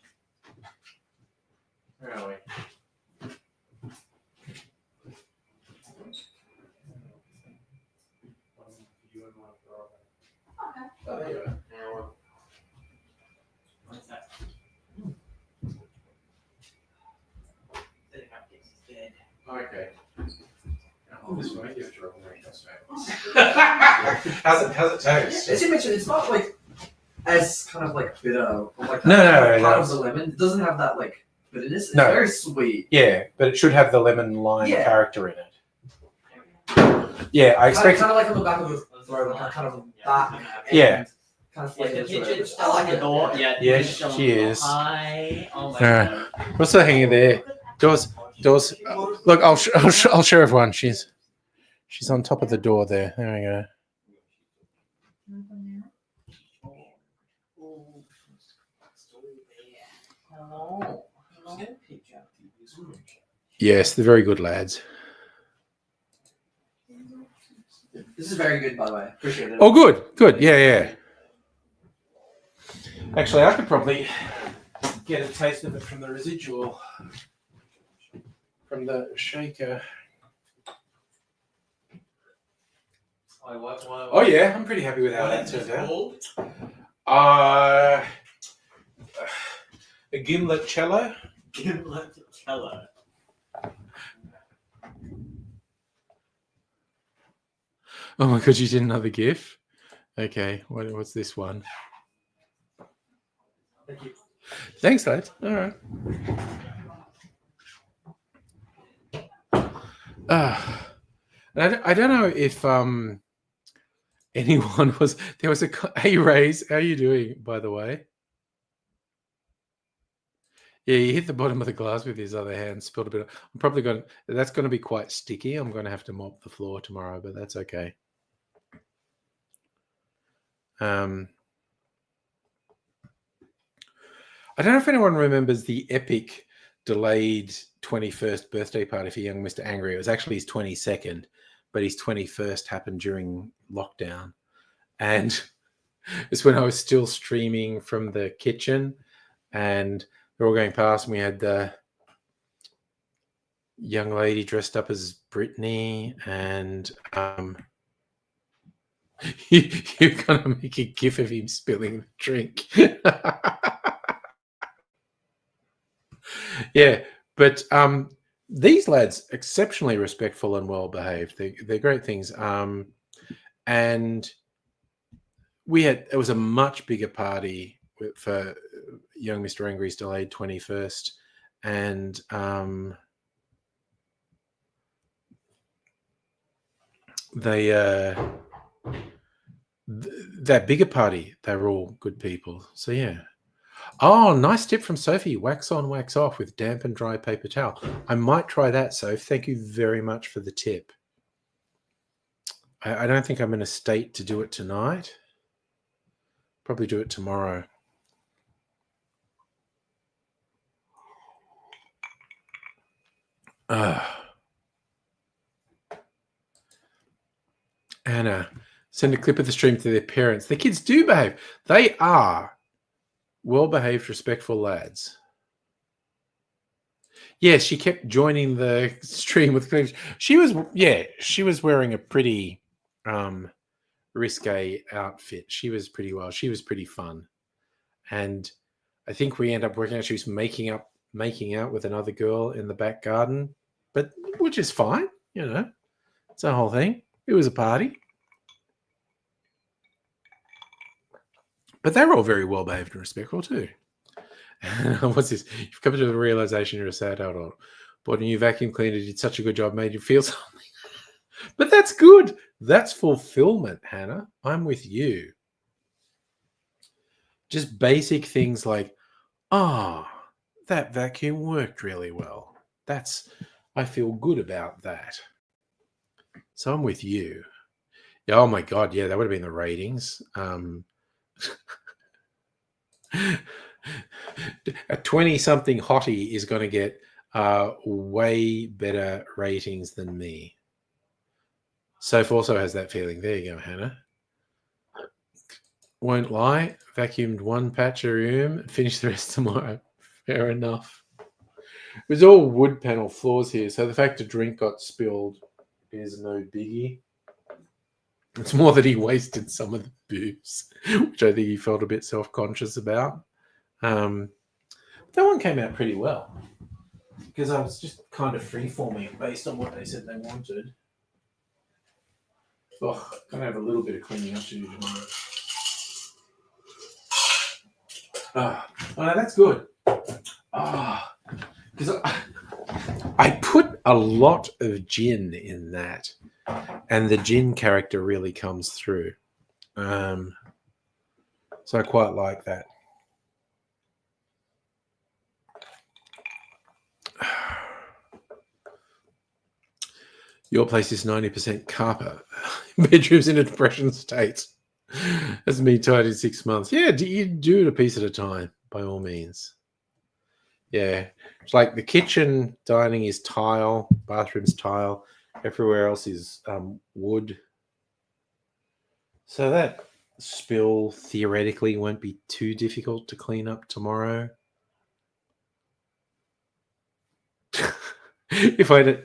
Where are we? Oh, there you are. Okay. Oh, this one, give it to Robin. How's it taste? As you mentioned, it's not like as kind of like bitter or like No, part of the lemon. It doesn't have that like bitterness. It's No. very sweet. Yeah, but it should have the lemon lime Yeah. character in it. Yeah, I expect. Kind of like on the back of the throat, like kind of that. Yeah. Kind of Yeah, flavor the to it. pigeon's I like on the it. door. Yeah, the Yeah, pigeon's on she the door. is. Hi. Oh my Yeah. god. What's that hanging there? Doors. Look, I'll show everyone. She's on top of the door there. There we go. Hello. Hello, pigeon. Yes, they're very good lads. This is very good, by the way. Appreciate it. Oh, good. Yeah. Actually, I could probably get a taste of it from the residual, from the shaker. Oh yeah, I'm pretty happy with how that turned out. A gimlet cello. Hello. Oh my god, you did another GIF? Okay, what's this one? Thank you. Thanks, lads. All right. I don't know if anyone was there was a hey Rays, how are you doing, by the way? Yeah, he hit the bottom of the glass with his other hand, spilled a bit. I'm probably going to, that's going to be quite sticky. I'm going to have to mop the floor tomorrow, but that's okay. I don't know if anyone remembers the epic delayed 21st birthday party for young Mr. Angry. It was actually his 22nd, but his 21st happened during lockdown. And it's when I was still streaming from the kitchen and they're all going past and we had the young lady dressed up as Britney and you're going to make a gif of him spilling the drink. Yeah, but these lads exceptionally respectful and well behaved. They're great things. And it was a much bigger party for young Mr. Angry's delayed 21st, and that bigger party, they were all good people. So yeah. Oh, nice tip from Sophie. Wax on, wax off with damp and dry paper towel. I might try that, Soph. Thank you very much for the tip. I don't think I'm in a state to do it tonight. Probably do it tomorrow. Anna, send a clip of the stream to their parents. The kids do behave. They are well-behaved, respectful lads. Yes, she kept joining the stream with clips. She was wearing a pretty risque outfit. She was pretty well. She was pretty fun. And I think we end up working out she was making out with another girl in the back garden, but which is fine, you know. It's a whole thing. It was a party. But they were all very well behaved and respectful too. What's this? You've come to the realization you're a sad adult. Bought a new vacuum cleaner, did such a good job, made you feel something. But that's good. That's fulfillment, Hannah. I'm with you. Just basic things like, that vacuum worked really well. I feel good about that. So I'm with you. Yeah, oh my God, yeah, that would have been the ratings. A 20-something hottie is going to get way better ratings than me. Soph also has that feeling. There you go, Hannah. Won't lie. Vacuumed one patch of room. Finish the rest tomorrow. Fair enough. It was all wood panel floors here, so the fact a drink got spilled is no biggie. It's more that he wasted some of the booze, which I think he felt a bit self-conscious about. That one came out pretty well because I was just kind of free-forming based on what they said they wanted. Oh, gonna have a little bit of cleaning up to do tomorrow. Oh, no, that's good. Because I put a lot of gin in that, and the gin character really comes through. So I quite like that. Your place is 90% carpet. Bedrooms in a depression state. That's me tied in 6 months. Yeah, you do it a piece at a time, by all means. Yeah. It's like the kitchen, dining is tile, bathroom's tile. Everywhere else is wood. So that spill theoretically won't be too difficult to clean up tomorrow. If I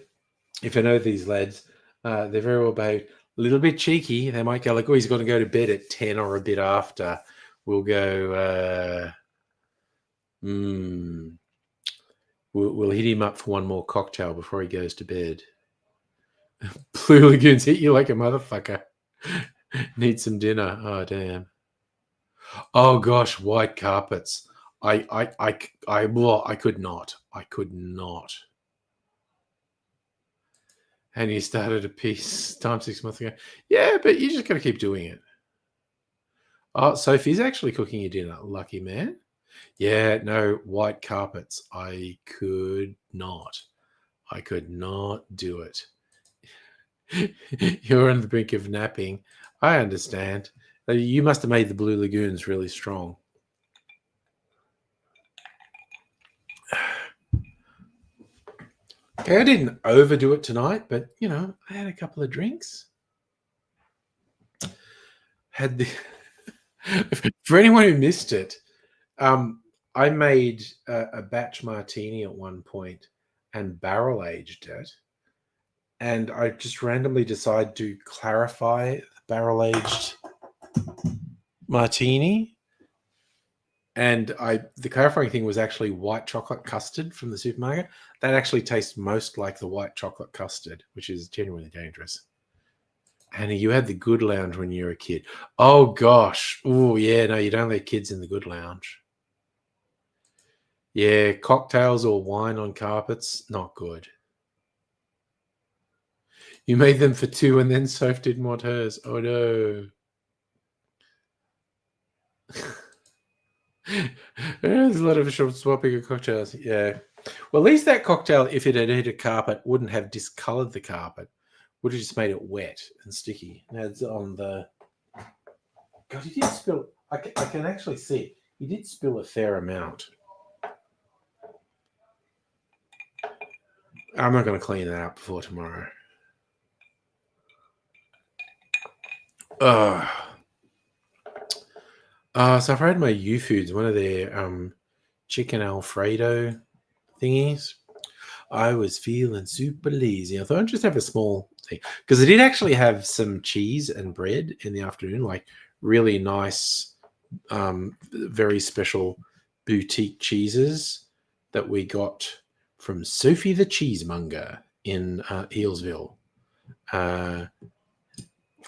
know these lads, they're very well behaved. A little bit cheeky. They might go like, oh, he's going to go to bed at 10 or a bit after. We'll go, we'll hit him up for one more cocktail before he goes to bed. Blue Lagoons hit you like a motherfucker. Need some dinner. Oh, damn. Oh, gosh, white carpets. I could not. And you started a piece time 6 months ago. Yeah, but you just got to keep doing it. Oh, Sophie's actually cooking your dinner. Lucky man. Yeah, no, white carpets. I could not. I could not do it. You're on the brink of napping. I understand. You must have made the Blue Lagoons really strong. Okay, I didn't overdo it tonight, but you know, I had a couple of drinks. Had the for anyone who missed it, I made a batch martini at one point and barrel aged it, and I just randomly decided to clarify the barrel aged martini. And the clarifying thing was actually white chocolate custard from the supermarket. That actually tastes most like the white chocolate custard, which is genuinely dangerous. Annie, you had the good lounge when you were a kid. Oh, gosh. Oh, yeah. No, you don't let kids in the good lounge. Yeah, cocktails or wine on carpets, not good. You made them for two and then Soph didn't want hers. Oh, no. There's a lot of short swapping of cocktails. Yeah. Well, at least that cocktail, if it had hit a carpet, wouldn't have discolored the carpet. Would have just made it wet and sticky. Now it's on the. God, he did spill. I can actually see it. He did spill a fair amount. I'm not going to clean that up before tomorrow. So I've had my U Foods, one of their chicken Alfredo thingies. I was feeling super lazy. I thought I'd just have a small thing because I did actually have some cheese and bread in the afternoon, like really nice, very special boutique cheeses that we got from Sophie the Cheesemonger in Eelsville.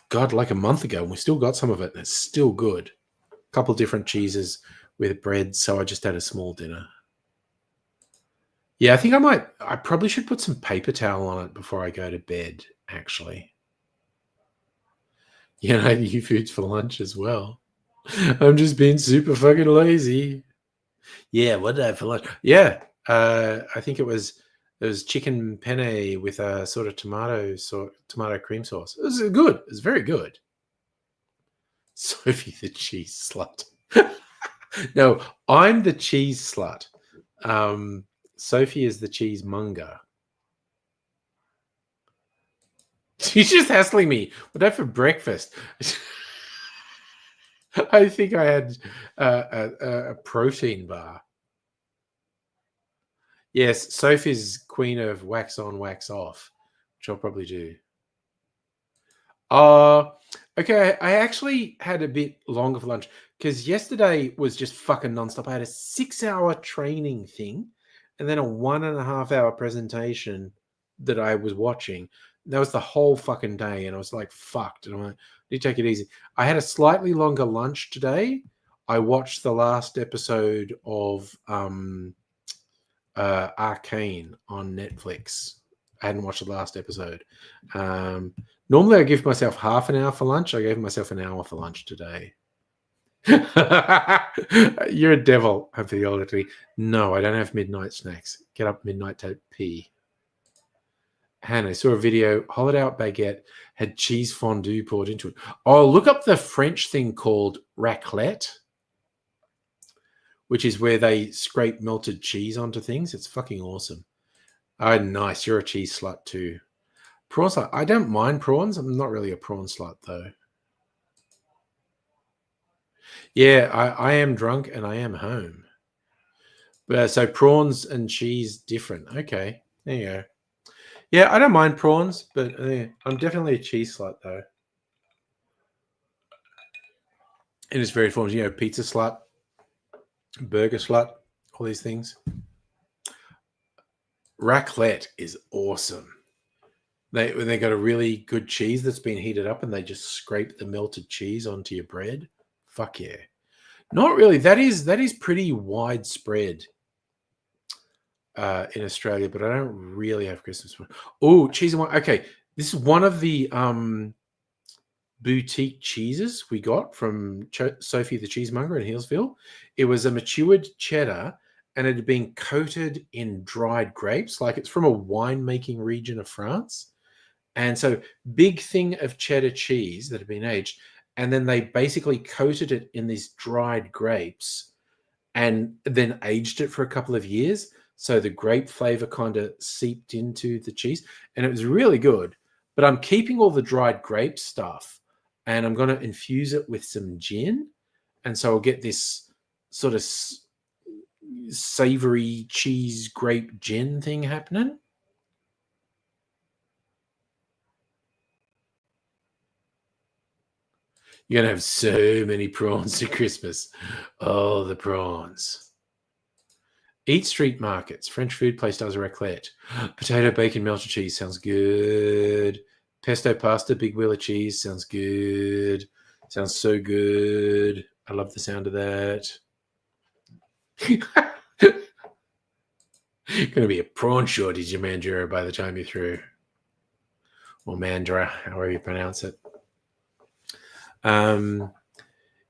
God, like a month ago, and we still got some of it, and it's still good. A couple different cheeses with bread, so I just had a small dinner. Yeah, I think I probably should put some paper towel on it before I go to bed, actually. Yeah, I had U-Foods for lunch as well. I'm just being super fucking lazy. Yeah, what did I have for lunch? Yeah, I think it was chicken penne with a sort of tomato cream sauce. It was good. It was very good. Sophie the cheese slut. No, I'm the cheese slut. Sophie is the cheesemonger. She's just hassling me. What I for breakfast? I think I had a protein bar. Yes, Sophie's queen of wax on, wax off, which I'll probably do. Okay. I actually had a bit longer for lunch because yesterday was just fucking nonstop. I had a 6-hour training thing and then a 1.5 hour presentation that I was watching. That was the whole fucking day, and I was like, fucked. And I'm like, need to take it easy. I had a slightly longer lunch today. I watched the last episode of Arcane on Netflix. I hadn't watched the last episode. Normally, I give myself half an hour for lunch. I gave myself an hour for lunch today. You're a devil, Humphrey the Old Tree. No, I don't have midnight snacks. Get up midnight to pee. Hannah, I saw a video. Hollowed out baguette had cheese fondue poured into it. Oh, look up the French thing called raclette, which is where they scrape melted cheese onto things. It's fucking awesome. Oh, nice. You're a cheese slut too. Prawn slut. I don't mind prawns. I'm not really a prawn slut though. Yeah, I am drunk and I am home. So prawns and cheese different. Okay, there you go. Yeah, I don't mind prawns, but I'm definitely a cheese slut though. In its various forms, pizza slut, burger slut, all these things. Raclette is awesome. They got a really good cheese that's been heated up, and they just scrape the melted cheese onto your bread. Fuck yeah! Not really. That is pretty widespread. in Australia, but I don't really have Christmas. Oh, cheese and wine. Okay, this is one of the boutique cheeses we got from Sophie the Cheesemonger in Hillsville. It was a matured cheddar, and it had been coated in dried grapes. Like it's from a winemaking region of France. And so big thing of cheddar cheese that had been aged, and then they basically coated it in these dried grapes and then aged it for a couple of years. So the grape flavor kind of seeped into the cheese, and it was really good. But I'm keeping all the dried grape stuff, and I'm going to infuse it with some gin. And so I'll get this sort of savory cheese grape gin thing happening. You're going to have so many prawns at Christmas. Oh, the prawns. Eat street markets. French food place does a raclette. Potato, bacon, melted cheese. Sounds good. Pesto pasta, big wheel of cheese. Sounds good. Sounds so good. I love the sound of that. Going to be a prawn shortage in Mandurah by the time you're through. Or Mandurah, however you pronounce it.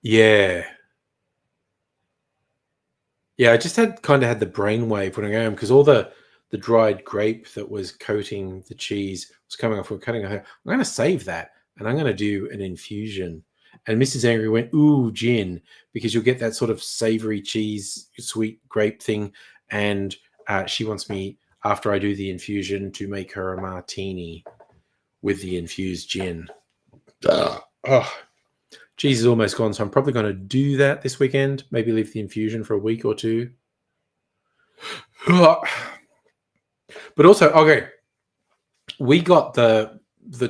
Yeah, I just had the brainwave when I got home because all the dried grape that was coating the cheese was coming off. We're cutting it. I'm going to save that, and I'm going to do an infusion. And Mrs. Angry went, ooh, gin, because you'll get that sort of savory cheese, sweet grape thing. And she wants me, after I do the infusion, to make her a martini with the infused gin. Cheese is almost gone, so I'm probably going to do that this weekend. Maybe leave the infusion for a week or two. But also, okay, we got the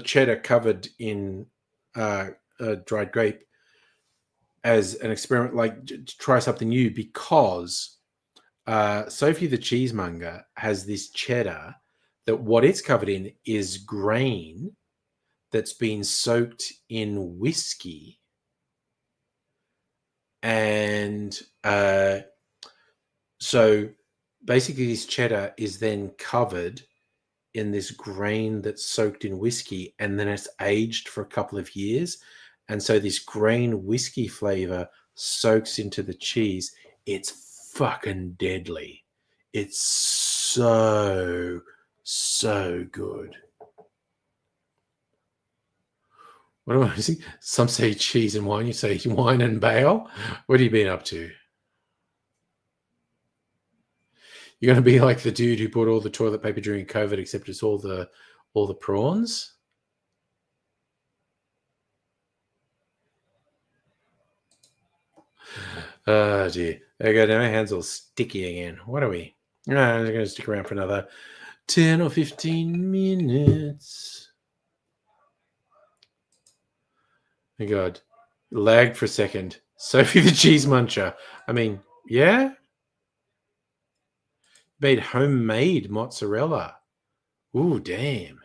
cheddar covered in dried grape as an experiment, like to try something new, because Sophie the Cheesemonger has this cheddar that what it's covered in is grain that's been soaked in whiskey. And so basically this cheddar is then covered in this grain that's soaked in whiskey, and then it's aged for a couple of years. And so this grain whiskey flavor soaks into the cheese. It's fucking deadly. It's so good. What do I see? Some say cheese and wine. You say wine and bail. What have you been up to? You're going to be like the dude who bought all the toilet paper during COVID, except it's all the prawns. Oh dear. There you go. Now my hand's all sticky again. What are we? No, I'm going to stick around for another 10 or 15 minutes. My God, lagged for a second. Sophie the Cheese Muncher. I mean, yeah? Made homemade mozzarella. Ooh, damn.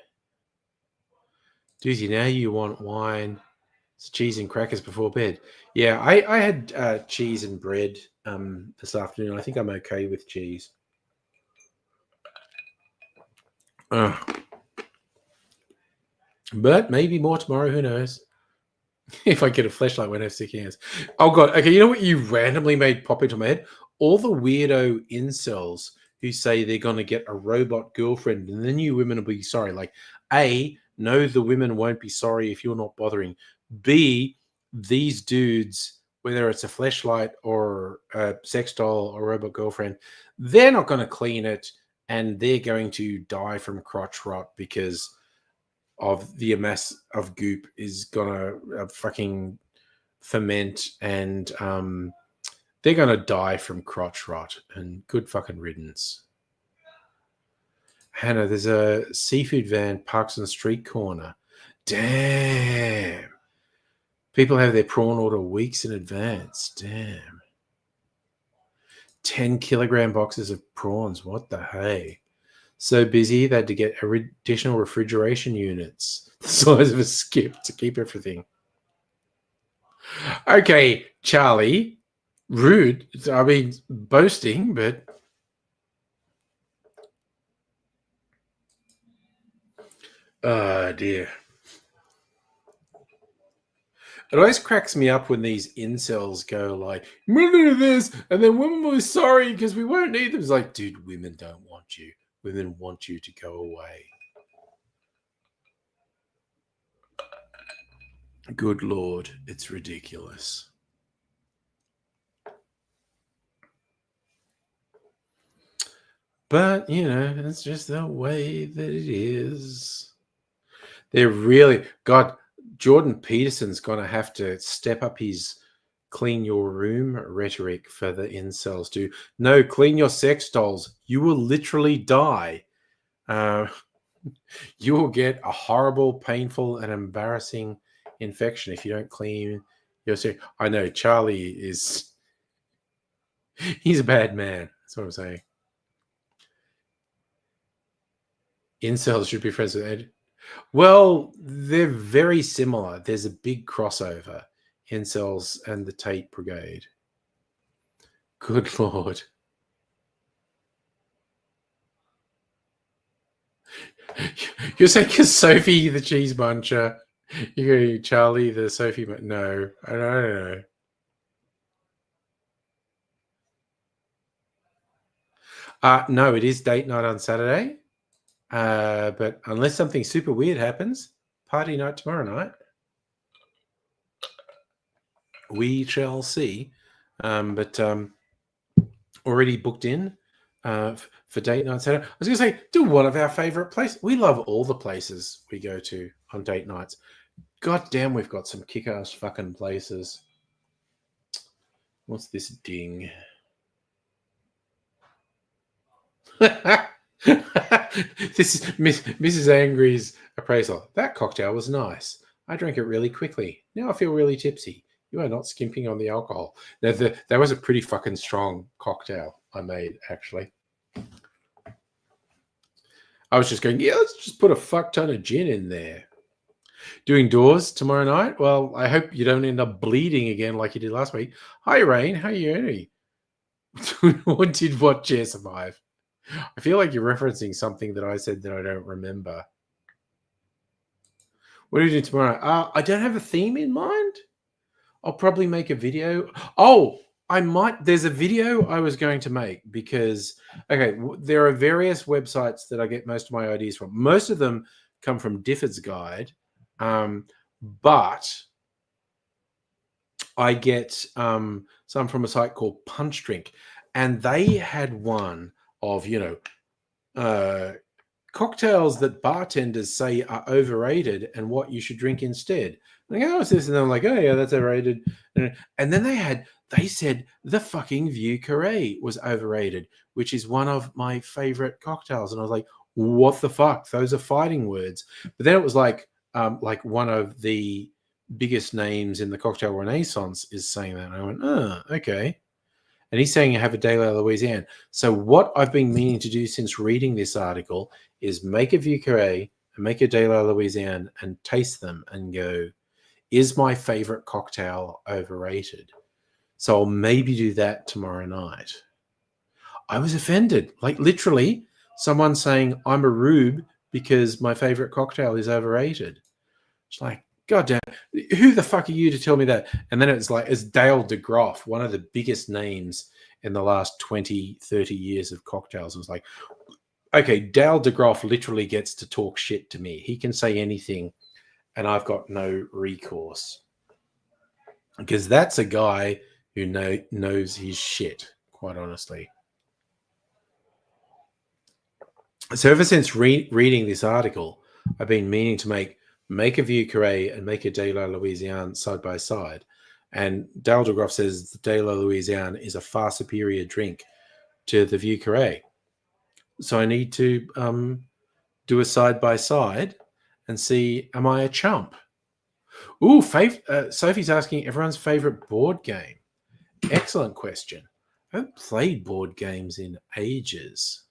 Doozy, now you want wine. It's cheese and crackers before bed. Yeah, I had cheese and bread this afternoon. I think I'm okay with cheese. But maybe more tomorrow, who knows? If I get a flashlight when I have sick hands. Oh, God. Okay, you know what you randomly made pop into my head? All the weirdo incels who say they're going to get a robot girlfriend and then you women will be sorry. Like, A, no, the women won't be sorry if you're not bothering. B, these dudes, whether it's a flashlight or a sex doll or robot girlfriend, they're not going to clean it and they're going to die from crotch rot because of the mass of goop is gonna fucking ferment, and they're gonna die from crotch rot. And good fucking riddance. Hannah, there's a seafood van parked on the street corner. Damn. People have their prawn order weeks in advance. Damn. 10 kilogram boxes of prawns. What the hey? So busy they had to get additional refrigeration units the size of a skip to keep everything. Okay, Charlie. Rude. I mean, boasting, but Oh dear. It always cracks me up when these incels go like, "Women are this," and then women were sorry because we won't need them. It's like, dude, women don't want you. Women want you to go away. Good Lord, it's ridiculous. But, you know, it's just the way that it is. They're really, God, Jordan Peterson's going to have to step up his clean your room rhetoric for the incels to, no, clean your sex dolls. You will literally die. You will get a horrible, painful, and embarrassing infection if you don't clean your sex. I know Charlie is, he's a bad man. That's what I'm saying. Incels should be friends with Ed. Well, they're very similar. There's a big crossover. Incels and the Tate Brigade. Good Lord. You're saying because Sophie the cheese muncher, you go Charlie the Sophie. No, I don't know. No, it is date night on Saturday. But unless something super weird happens, party night tomorrow night. We shall see. But already booked in for date night Saturday. I was going to say, do one of our favorite places. We love all the places we go to on date nights. God damn, we've got some kick-ass fucking places. What's this ding? This is Mrs. Angry's appraisal. That cocktail was nice. I drank it really quickly. Now I feel really tipsy. You are not skimping on the alcohol. That was a pretty fucking strong cocktail I made, actually. I was just going, yeah, let's just put a fuck ton of gin in there. Doing doors tomorrow night? Well, I hope you don't end up bleeding again like you did last week. Hi, Rain. How are you? What did what chair survive? I feel like you're referencing something that I said that I don't remember. What do you do tomorrow? I don't have a theme in mind. I'll probably make a video. Oh, I might. There's a video I was going to make because, okay, there are various websites that I get most of my ideas from. Most of them come from Difford's Guide, but I get some from a site called Punch Drink, and they had one of, cocktails that bartenders say are overrated and what you should drink instead. And I go, oh, what's this? And I'm like, oh yeah, that's overrated. And then they said the fucking Vieux Carré was overrated, which is one of my favorite cocktails. And I was like, what the fuck? Those are fighting words. But then it was like one of the biggest names in the cocktail renaissance is saying that. And I went, oh, okay. And he's saying have a De La Louisiane. So what I've been meaning to do since reading this article is make a Vieux Carré and make a De La Louisiane and taste them and go, is my favorite cocktail overrated? So I'll maybe do that tomorrow night. I was offended. Like literally someone saying I'm a rube because my favorite cocktail is overrated. It's like, God damn, who the fuck are you to tell me that? And then it's like, it's Dale DeGroff, one of the biggest names in the last 20, 30 years of cocktails. It was like, okay, Dale DeGroff literally gets to talk shit to me. He can say anything and I've got no recourse. Because that's a guy who knows his shit, quite honestly. So ever since reading this article, I've been meaning to make a Vieux Carré and make a De La Louisiane side by side. And Dale DeGroff says the De La Louisiane is a far superior drink to the Vieux Carré. So I need to do a side by side and see, am I a chump? Ooh, Sophie's asking everyone's favorite board game. Excellent question. I haven't played board games in ages.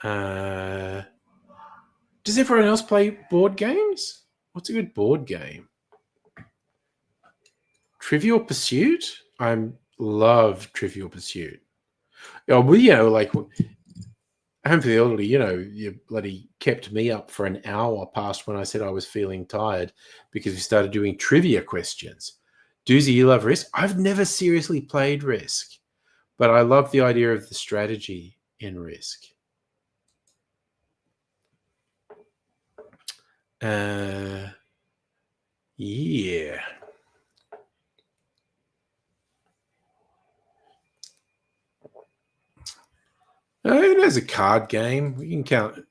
Does everyone else play board games? What's a good board game? Trivial Pursuit? I love Trivial Pursuit. Oh, well, like, Home for the Elderly, you know, you bloody kept me up for an hour past when I said I was feeling tired because we started doing trivia questions. Doozy, you love Risk? I've never seriously played Risk, but I love the idea of the strategy in Risk. Yeah. It is a card game. We can count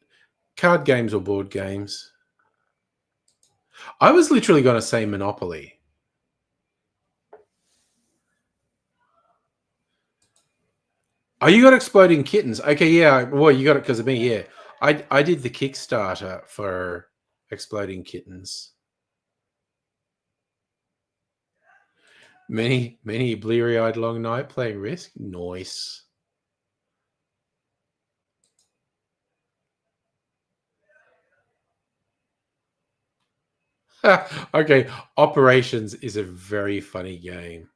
card games or board games. I was literally going to say Monopoly. Oh, you got Exploding Kittens. Okay, yeah. Well, you got it because of me, yeah. I did the Kickstarter for Exploding Kittens. Many bleary-eyed long night playing Risk. Nice. Okay, Operations is a very funny game.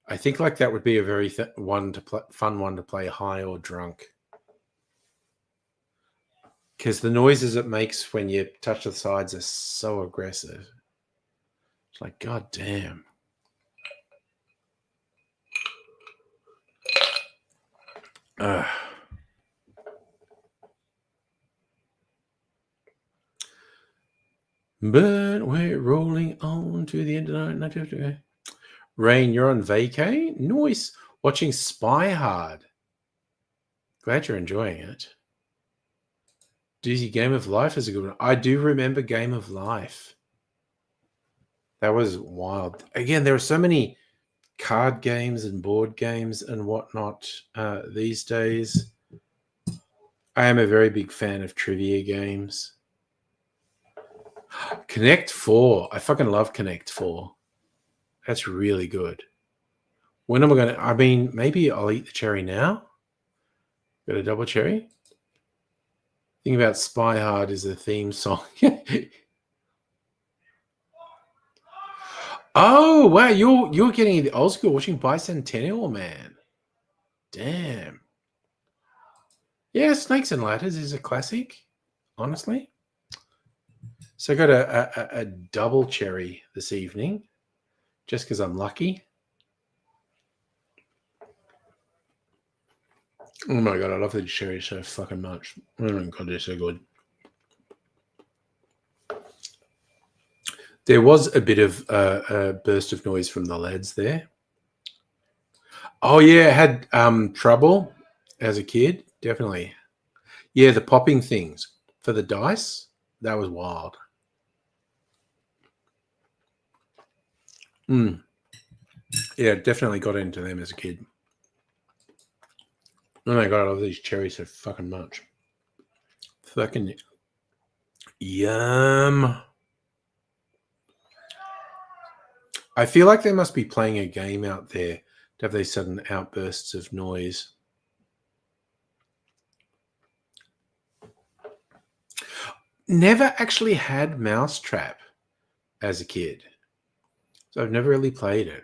I think like that would be a very fun one to play high or drunk. Because the noises it makes when you touch the sides are so aggressive. It's like, God damn. But we're rolling on to the end of the night. Rain, you're on vacay? Nice. Watching Spy Hard. Glad you're enjoying it. Doozy, Game of Life is a good one. I do remember Game of Life. That was wild. Again, there are so many card games and board games and whatnot these days. I am a very big fan of trivia games. Connect 4. I fucking love Connect 4. That's really good. When am I going to... I mean, maybe I'll eat the cherry now. Got a double cherry. Thing about Spy Hard is the theme song. Oh, wow. You're getting the old school watching Bicentennial Man. Damn. Yeah, Snakes and Ladders is a classic, honestly. So I got a double cherry this evening, just because I'm lucky. Oh my God, I love the cherry so fucking much. Oh my God, they're so good. There was a bit of a burst of noise from the lads there. Oh yeah, I had trouble as a kid, definitely. Yeah, the popping things for the dice, that was wild. Yeah, definitely got into them as a kid. Oh my God, I love these cherries so fucking much. Fucking yum. I feel like they must be playing a game out there to have these sudden outbursts of noise. Never actually had Mousetrap as a kid. So I've never really played it.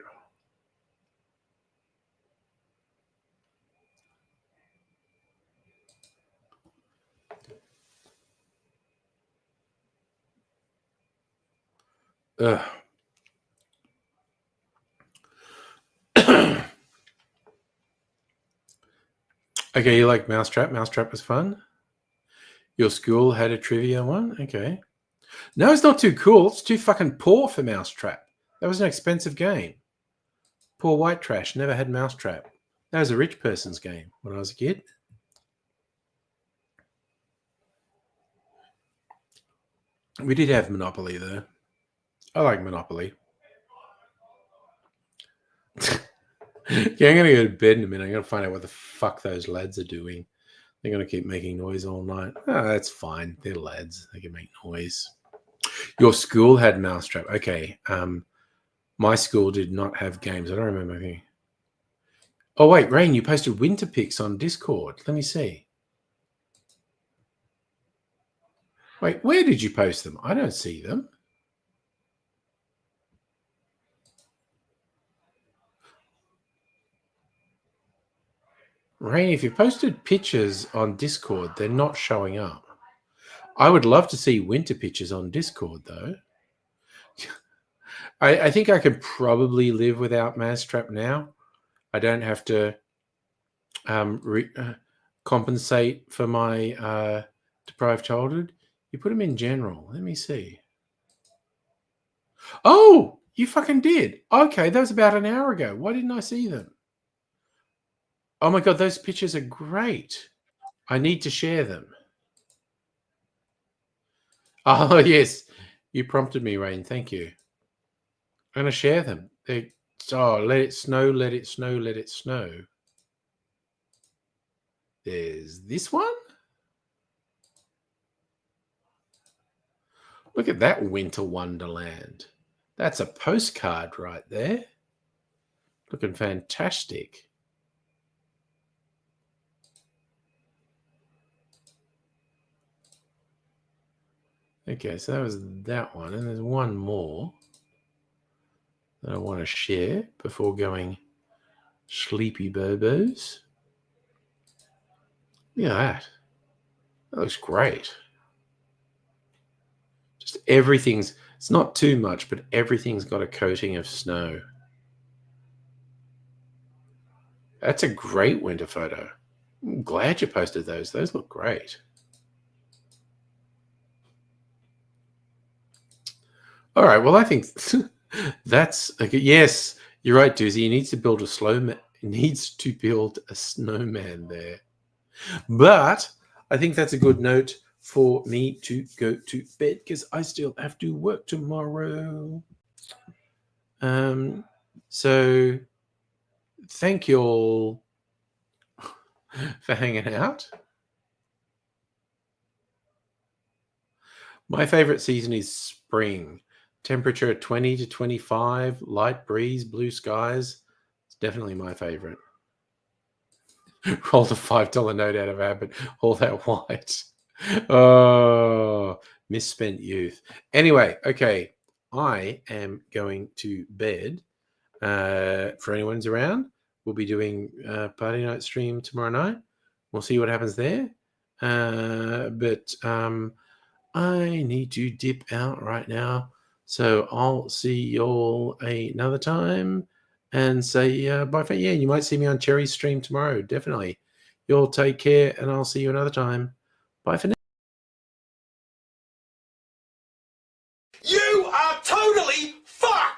Ugh. Okay, you like Mousetrap? Mousetrap was fun? Your school had a trivia one? Okay. No, it's not too cool. It's too fucking poor for Mousetrap. That was an expensive game. Poor white trash. Never had Mousetrap. That was a rich person's game when I was a kid. We did have Monopoly, though. I like Monopoly. Yeah, I'm going to go to bed in a minute. I'm going to find out what the fuck those lads are doing. They're going to keep making noise all night. Oh, that's fine. They're lads. They can make noise. Your school had Mousetrap. Okay. My school did not have games. I don't remember anything. Oh, wait, Rain, you posted winter pics on Discord. Let me see. Wait, where did you post them? I don't see them. Rain, if you posted pictures on Discord, they're not showing up. I would love to see winter pictures on Discord, though. I think I could probably live without Mousetrap now. I don't have to compensate for my deprived childhood. You put them in general. Let me see. Oh, you fucking did. Okay, that was about an hour ago. Why didn't I see them? Oh my God, those pictures are great. I need to share them. Oh, yes. You prompted me, Rain. Thank you. I'm going to share them. Let it snow, let it snow, let it snow. There's this one. Look at that winter wonderland. That's a postcard right there. Looking fantastic. Okay, so that was that one. And there's one more that I want to share before going sleepy bobos. Look at that. That looks great. Just everything's, it's not too much, but everything's got a coating of snow. That's a great winter photo. I'm glad you posted those. Those look great. All right. Well, I think that's okay. Yes, you're right, Doozy. He needs to build a snowman there. But I think that's a good note for me to go to bed because I still have to work tomorrow. So thank you all for hanging out. My favorite season is spring. Temperature 20 to 25, light breeze, blue skies. It's definitely my favorite. Rolled a $5 note out of habit. All that white. Oh, misspent youth. Anyway, okay. I am going to bed. For anyone who's around, we'll be doing a party night stream tomorrow night. We'll see what happens there. But I need to dip out right now. So I'll see you all another time and say bye for yeah. You might see me on Cherry's stream tomorrow. Definitely. You all take care and I'll see you another time. Bye for now. You are totally fucked!